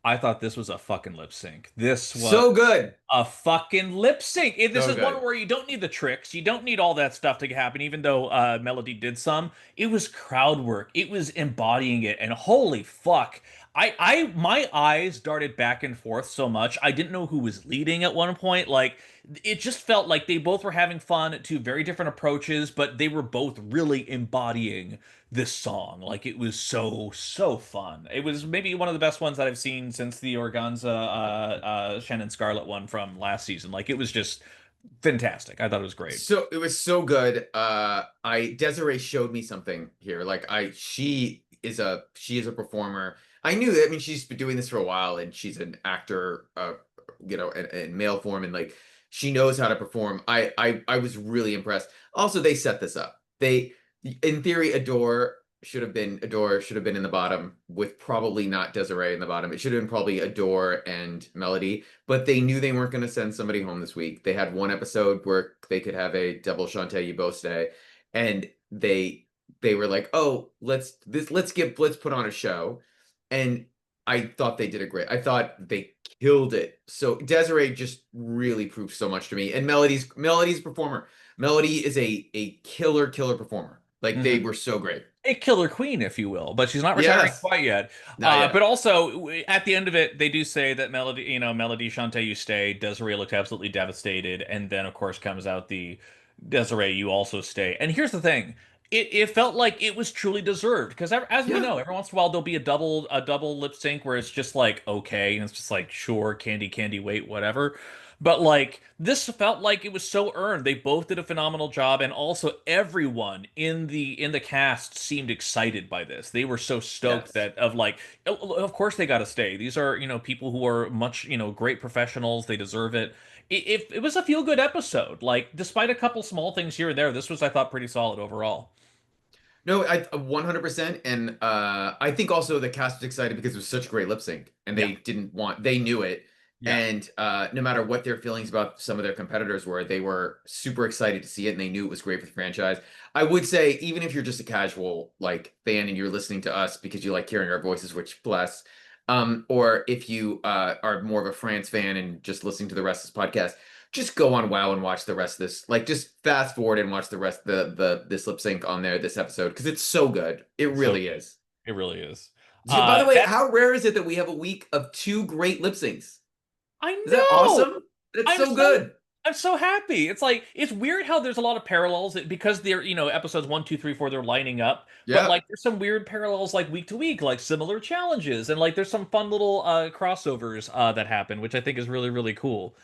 I thought this was a fucking lip sync. This was So good. a fucking lip sync. This So is one good. where you don't need the tricks. You don't need all that stuff to happen, even though Melody did some. It was crowd work. It was embodying it. And holy fuck. My eyes darted back and forth so much. I didn't know who was leading at one point. Like, it just felt like they both were having fun, two very different approaches, but they were both really embodying this song. Like, it was so fun. It was maybe one of the best ones that I've seen since the Organza Shannon Scarlett one from last season. Like, it was just fantastic. I thought it was great. So it was so good. I Desiree showed me something here. She is a performer. I knew that. I mean, she's been doing this for a while, and she's an actor, in male form, and like she knows how to perform. I was really impressed. Also, they set this up. In theory, Adore should have been in the bottom with probably not Desiree in the bottom. It should have been probably Adore and Melody, but they knew they weren't going to send somebody home this week. They had one episode where they could have a double Shantae you both stay, and they were like, "Oh, let's put on a show." And I thought they did a great. I thought they killed it. So Desiree just really proved so much to me. And Melody's a performer. Melody is a killer performer. Like they Mhm. were so great. A killer queen, if you will, but she's not retiring Yes, quite yet. not But yet. also at the end of it, they do say that Melody Shantae, you stay. Desiree looked absolutely devastated, and then of course comes out the Desiree, you also stay. And here's the thing. It felt like it was truly deserved because as we Yeah. know, every once in a while there'll be a double lip sync where it's just like okay, and it's just like sure, candy, wait, whatever. But like this felt like it was so earned. They both did a phenomenal job, and also everyone in the cast seemed excited by this. They were so stoked Yes. that of course they got to stay. These are people who are much great professionals. They deserve it. It was a feel good episode. Like despite a couple small things here and there, this was I thought pretty solid overall. No, I 100%. And I think also the cast was excited because it was such great lip sync and Yeah, they knew it. yeah. And no matter what their feelings about some of their competitors were, they were super excited to see it and they knew it was great for the franchise. I would say, even if you're just a casual like fan and you're listening to us because you like hearing our voices, which bless, or if you are more of a France fan and just listening to the rest of this podcast, just go on WoW and watch the rest of this. Like, just fast forward and watch the rest of the this lip sync on there this episode because it's so good. It So really is. it really is. By the way, That how rare is it that we have a week of two great lip syncs? I Is that know. awesome? That's I'm so so good. I'm so happy. It's like it's weird how there's a lot of parallels because they're episodes 1, 2, 3, 4 they're lining up, but Yeah. like there's some weird parallels like week to week, like similar challenges, and like there's some fun little crossovers that happen, which I think is really cool.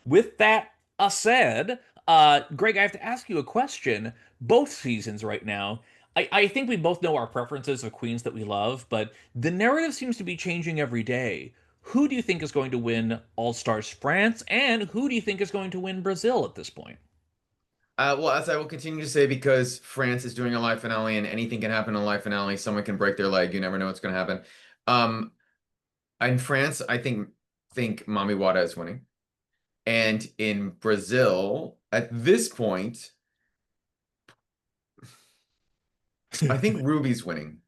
With that said, Greg, I have to ask you a question. Both seasons right now, I think we both know our preferences of queens that we love, but the narrative seems to be changing every day. Who do you think is going to win All Stars France, and who do you think is going to win Brazil at this point? Well, as I will continue to say, because France is doing a live finale and anything can happen in a live finale, someone can break their leg. You never know what's going to happen. Um, in France, I think Mami Wada is winning. And in Brazil, at this point, I think Ruby's winning.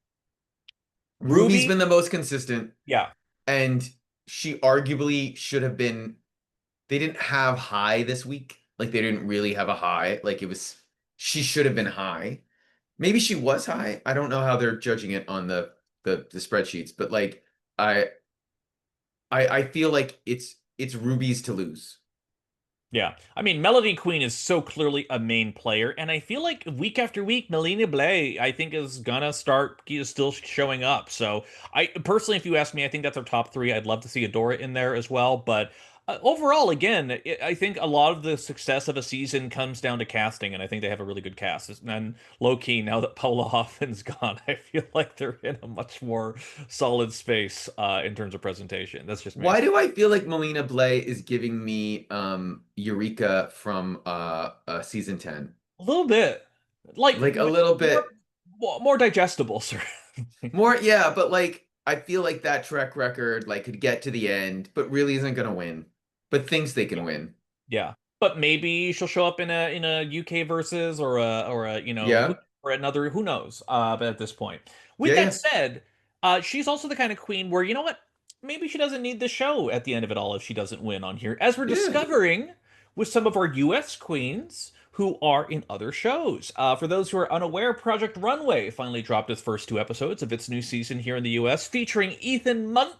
Ruby's Ruby, been the most consistent, yeah, and she arguably should have been. They didn't have high this week. Like they didn't really have a high. Like it was, she should have been high. Maybe she was high. I don't know how they're judging it on the spreadsheets, but like I I feel like it's Ruby's to lose. yeah. I mean, Melody Queen is so clearly a main player, and I feel like week after week, Melina Blay, I think, is gonna start still showing up. So, I personally, if you ask me, I think that's our top three. I'd love to see Adora in there as well, but overall, again, I think a lot of the success of a season comes down to casting, and I think they have a really good cast. And low key, now that Paula Hoffman's gone, I feel like they're in a much more solid space in terms of presentation. That's just me. Why do I feel like Melina Blay is giving me Eureka from season 10? A little bit, like Like a little more bit more digestible, sir. more, yeah, but like I feel like that track record like could get to the end, but really isn't gonna win. But thinks they Yeah, can win. yeah. But maybe she'll show up in a UK versus or a Yeah? or another, who knows? But at this point, with Yeah, that yeah. said, she's also the kind of queen where, you know what? Maybe she doesn't need the show at the end of it all if she doesn't win on here, as we're Yeah. discovering with some of our US queens who are in other shows. For those who are unaware, Project Runway finally dropped its first two episodes of its new season here in the US, featuring Ethan Munt,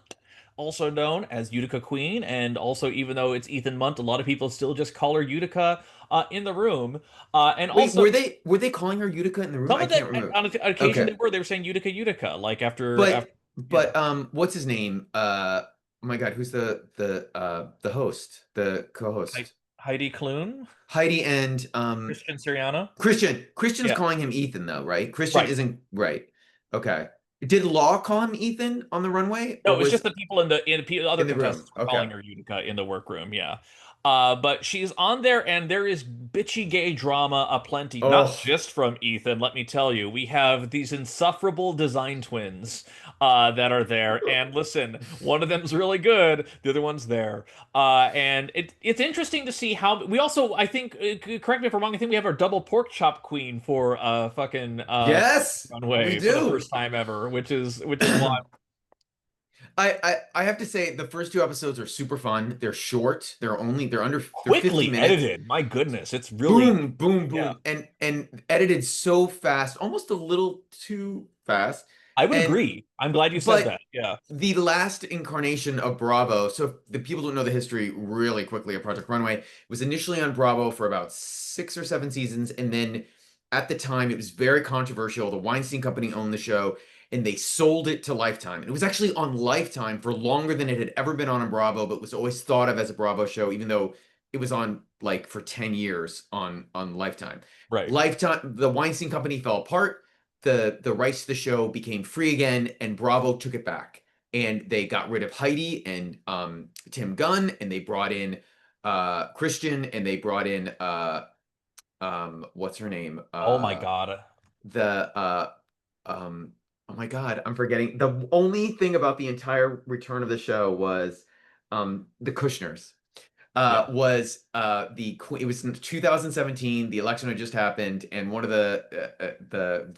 also known as Utica Queen, and also, even though it's Ethan Munt, a lot of people still just call her Utica in the room. And Wait, also, were they calling her Utica in the room? some I of that can't remember. on occasion Okay. they were saying Utica Utica, like after yeah. But what's his name? Oh my God, who's the host, the co-host? Heidi Klum, Heidi and Christian Siriano. Christian. Christian's Yeah. calling him Ethan though, right? Christian Right. isn't right. Okay. Did Law call him Ethan on the runway or No, it was was just the people other in the room? contestants were Okay. calling her Utica in the workroom. Yeah. But she's on there, and there is bitchy gay drama aplenty, not Oh, just from Ethan. Let me tell you, we have these insufferable design twins that are there. And listen, one of them's really good, the other one's there. And it's interesting to see how we also, I think, correct me if I'm wrong, I think we have our double pork chop queen for fucking yes, we runway for the do. first time ever, which is wild. I have to say the first two episodes are super fun. They're short. They're 50 Quickly minutes. edited. My goodness, it's really Boom, boom, yeah. boom, and edited so fast, almost a little too fast. I would And agree. I'm glad you said but that. Yeah. the last incarnation of Bravo, so if the people don't know the history really quickly of Project Runway, it was initially on Bravo for about 6 or 7 seasons, and then at the time it was very controversial. The Weinstein Company owned the show, and they sold it to Lifetime. And it was actually on Lifetime for longer than it had ever been on Bravo, but was always thought of as a Bravo show, even though it was on like for 10 years on Lifetime. Right. Lifetime, the Weinstein Company fell apart. The rights to the show became free again, and Bravo took it back. And they got rid of Heidi and Tim Gunn, and they brought in Christian, and they brought in what's her name? Oh my God. The oh my God, I'm forgetting. The only thing about the entire return of the show was the Kushners. Yeah. Was it was in 2017, the election had just happened, and one of the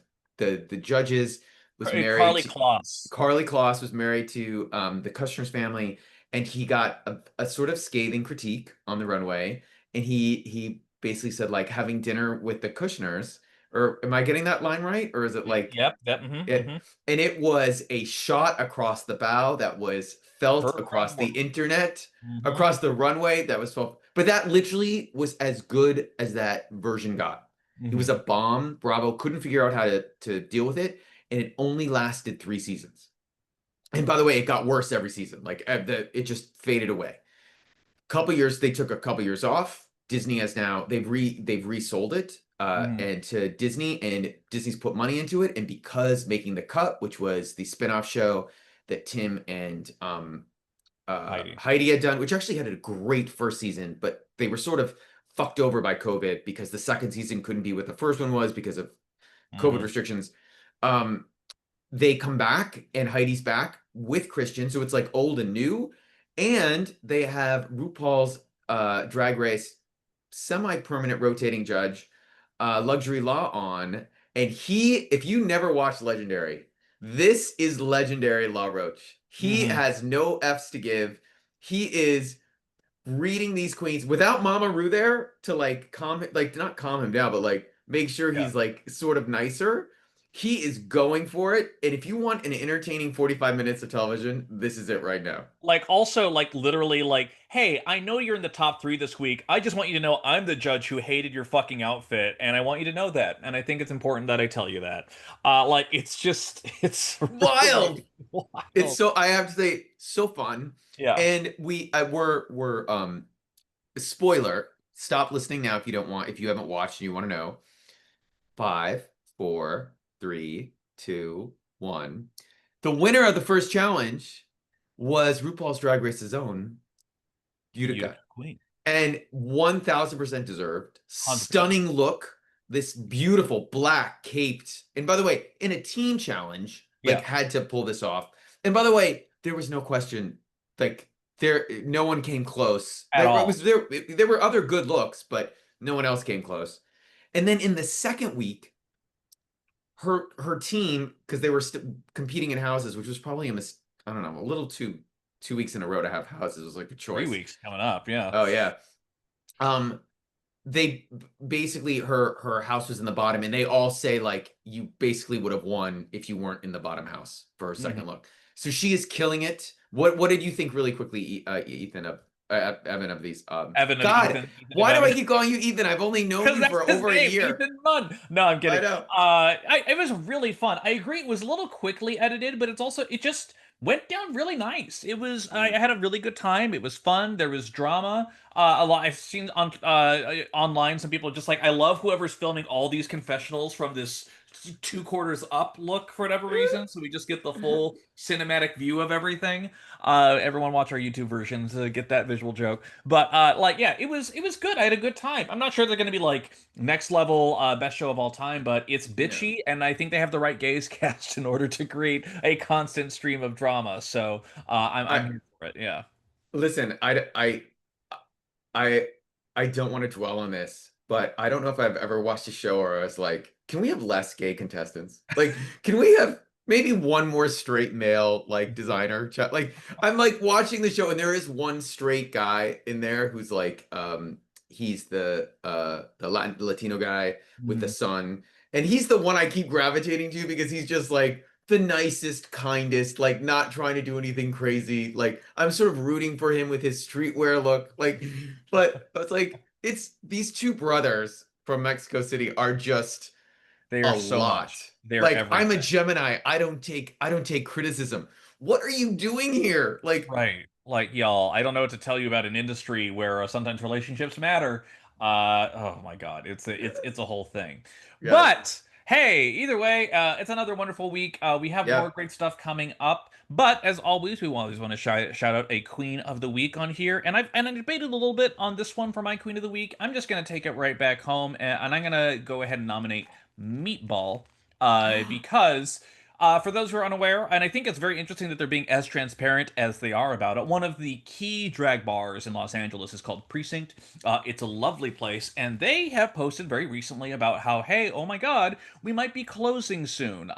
judges was married Carly to Kloss. Carly Kloss was married to the Kushner's family, and he got a sort of scathing critique on the runway, and he basically said like having dinner with the Kushners, or am I getting that line right, or is it like Yep. Yep. it? And it was a shot across the bow that was felt Heard across around the the world. internet, Hmm. across the runway that was felt, but that literally was as good as that version got. It was Hmm. a bomb. Bravo couldn't figure out how to deal with it, and it only lasted 3 seasons. And by the way, it got worse every season. Like it just faded away. Couple years, they took a couple years off. Disney has now they've resold it Hmm. and to Disney, and Disney's put money into it. And because Making the Cut, which was the spinoff show that Tim and Heidi. Heidi had done, which actually had a great first season, but they were sort of fucked over by COVID because the second season couldn't be what the first one was because of COVID Hmm. restrictions. Um, they come back and Heidi's back, with Christian, so it's like old and new. And they have RuPaul's Drag Race semi-permanent rotating judge, Luxury Law on. And if you never watched Legendary, this is Legendary Law Roach. He Hmm. has no F's to give. He is reading these queens without Mama Ru there to like like not calm him down, but like make sure Yeah. he's like sort of nicer. He is going for it. And if you want an entertaining 45 minutes of television, this is it right now. Like also like literally like, hey, I know you're in the top three this week. I just want you to know I'm the judge who hated your fucking outfit, and I want you to know that. And I think it's important that I tell you that. Like it's just it's Wild. really It's wild. so I have to say so fun. Yeah. And we're spoiler, stop listening now if you don't want if you haven't watched and you want to know. Five, four, three, two, one. The winner of the first challenge was RuPaul's Drag Race's own Utica. Utica Queen. And 1000% deserved. 100%. Stunning look. This beautiful black caped. And by the way, in a team challenge, like Yeah. had to pull this off. And by the way, there was no question. Like no one came close. At all. There were other good looks, but no one else came close. And then in the second week, her team, because they were competing in houses, which was probably I don't know, a little too 2 weeks in a row to have houses was like a 3 choice. weeks coming up. Yeah. Oh yeah. Um, they basically her house was in the bottom, and they all say like you basically would have won if you weren't in the bottom house for her Mhm. second look. So she is killing it. What did you think really quickly, Ethan, of Evan, of these? Evan of God, Ethan of why do I Evan. keep calling you Ethan? I've only known Because you that's for his over a name, year. Ethan Munn. No, I'm I kidding. know. It was really fun. I agree. It was a little quickly edited, but it just went down really nice. I Mm, had a really good time. It was fun. There was drama. A lot. I've seen on online some people just like, I love whoever's filming all these confessionals from this two quarters up look for whatever reason. So we just get the full cinematic view of everything. Everyone watch our YouTube version to get that visual joke. But like yeah, it was good. I had a good time. I'm not sure they're gonna be like next level best show of all time, but it's yeah. bitchy, and I think they have the right gaze cast in order to create a constant stream of drama. So I'm I here for it. Yeah. listen. I I don't want to dwell on this, but I don't know if I've ever watched a show where I was like, can we have less gay contestants? Like, can we have maybe one more straight male like designer? Like, I'm like watching the show and there is one straight guy in there who's like, he's the Latino guy with the Mhm. son, and he's the one I keep gravitating to because he's just like the nicest, kindest, like not trying to do anything crazy. Like I'm sort of rooting for him with his streetwear look. Like, but it's like it's these two brothers from Mexico City are just They are a so lot. much. They're Like I'm a everything. Gemini. I don't take criticism. What are you doing here? Like, Right. Like, y'all, I don't know what to tell you about an industry where sometimes relationships matter. Oh my God, it's a whole thing. yes. But hey, either way, it's another wonderful week. We have more Yep. great stuff coming up. But as always, we always want to shout out a Queen of the Week on here, and I debated a little bit on this one for my Queen of the Week. I'm just gonna take it right back home, and I'm gonna go ahead and nominate Meatball, because. For those who are unaware, and I think it's very interesting that they're being as transparent as they are about it, one of the key drag bars in Los Angeles is called Precinct. It's a lovely place, and they have posted very recently about how, hey, oh my God, we might be closing soon.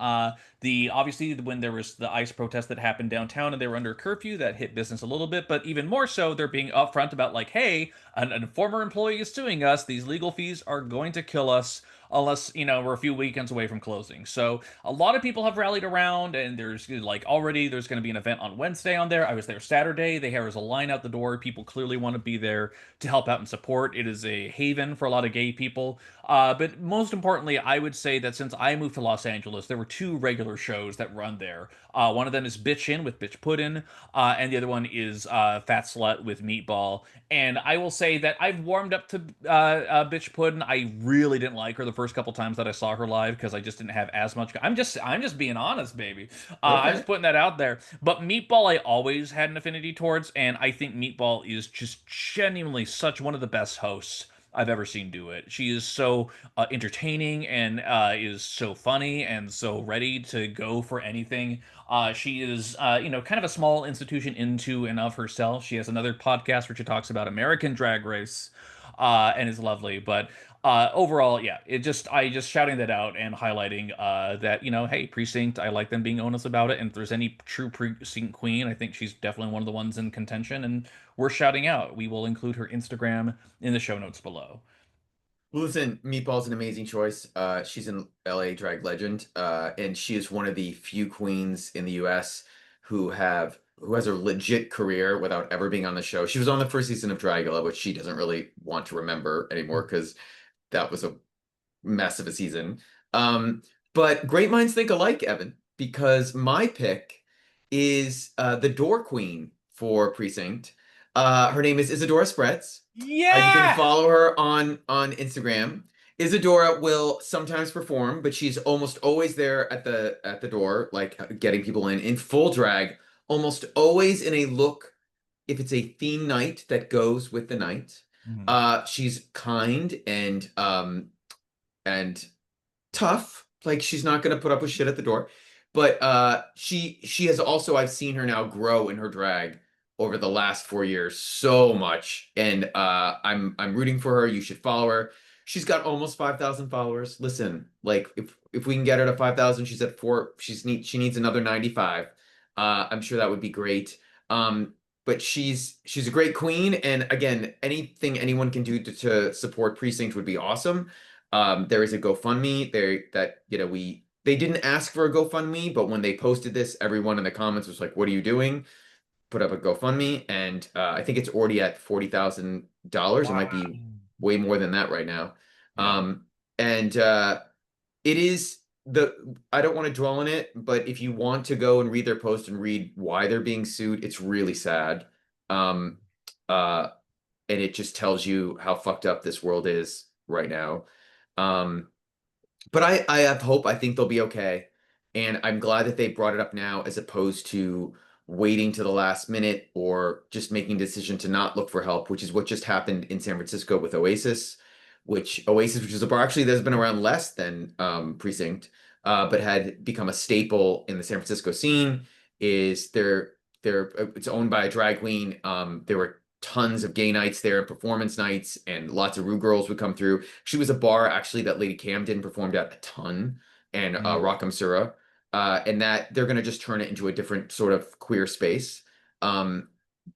The obviously when there was the ICE protest that happened downtown and they were under curfew, that hit business a little bit, but even more so, they're being upfront about like, hey, a former employee is suing us. These legal fees are going to kill us unless we're a few weekends away from closing. So a lot of people have rallied around, and there's like already there's going to be an event on Wednesday on there. I was there Saturday. There was a line out the door. People clearly want to be there to help out and support. It is a haven for a lot of gay people. But most importantly, I would say that since I moved to Los Angeles, there were two regular shows that run there. One of them is Bitch In with Bitch Puddin', and the other one is Fat Slut with Meatball. And I will say that I've warmed up to Bitch Puddin'. I really didn't like her the first couple times that I saw her live because I just didn't have as much. I'm just being honest, baby. I'm Okay. just putting that out there. But Meatball, I always had an affinity towards, and I think Meatball is just genuinely such one of the best hosts I've ever seen do it. She is so entertaining and is so funny and so ready to go for anything. She is, kind of a small institution into and of herself. She has another podcast where she talks about American Drag Race, and is lovely. But overall, yeah, I just shouting that out and highlighting that, hey, Precinct, I like them being honest about it. And if there's any true Precinct queen, I think she's definitely one of the ones in contention, and we're shouting out. We will include her Instagram in the show notes below. Well, listen, Meatball's an amazing choice. She's an LA drag legend, and she is one of the few queens in the US who has a legit career without ever being on the show. She was on the first season of Dragula, which she doesn't really want to remember anymore because that was a mess of a season. Um, but great minds think alike, Evan, because my pick is the door queen for Precinct. Her name is Isadora Spreads. You can Yeah. follow her on Instagram. Isadora will sometimes perform, but she's almost always there at the door, like getting people in full drag, almost always in a look, if it's a theme night that goes with the night. Mhm. She's kind and tough. Like she's not gonna put up with shit at the door. But she has also, I've seen her now grow in her drag over the last 4 years so much. And I'm rooting for her. You should follow her. She's got almost 5,000 followers. Listen, like if we can get her to 5,000, she's at four, she needs another 95. I'm sure that would be great. But she's a great queen, and again, anything anyone can do to support Precinct would be awesome. There is a GoFundMe there that, they didn't ask for a GoFundMe, but when they posted this, everyone in the comments was like, "What are you doing?" Put up a GoFundMe, and I think it's already at $40,000. It Wow. might be way more than that right now. Yeah. And it is I don't want to dwell on it, but if you want to go and read their post and read why they're being sued, it's really sad. Um, uh, and it just tells you how fucked up this world is right now. Um, but I have hope. I think they'll be okay. And I'm glad that they brought it up now as opposed to waiting to the last minute or just making a decision to not look for help, which is what just happened in San Francisco with Oasis, which is a bar actually that's been around less than Precinct, but had become a staple in the San Francisco scene. Is they're It's owned by a drag queen. There were tons of gay nights there, performance nights, and lots of Rue girls would come through. She was a bar actually that Lady Camden performed at a ton, and Mm. Rock'em Sura, and that they're gonna just turn it into a different sort of queer space. Um,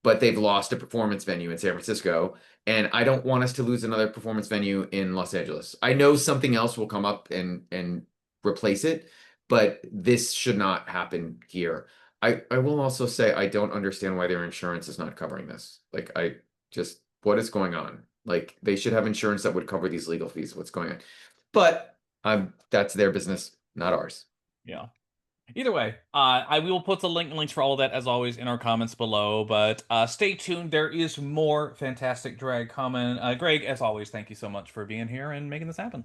but they've lost a performance venue in San Francisco, and I don't want us to lose another performance venue in Los Angeles. I know something else will come up and replace it, but this should not happen here. I will also say I don't understand why their insurance is not covering this. Like what is going on? Like they should have insurance that would cover these legal fees. What's going on? But that's their business, not ours. Yeah. Either way, I we will put the links for all of that as always in our comments below. But stay tuned. There is more fantastic drag coming. Greg, as always, thank you so much for being here and making this happen.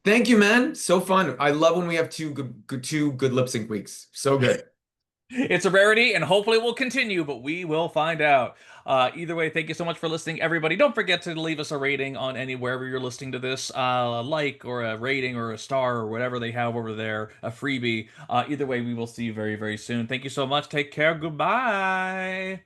Thank you, man. So fun. I love when we have two good lip sync weeks. So good. It's a rarity, and hopefully it will continue, but we will find out. Either way, thank you so much for listening, everybody. Don't forget to leave us a rating on any wherever you're listening to this, a like or a rating or a star or whatever they have over there, a freebie. Either way, we will see you very, very soon. Thank you so much. Take care. Goodbye.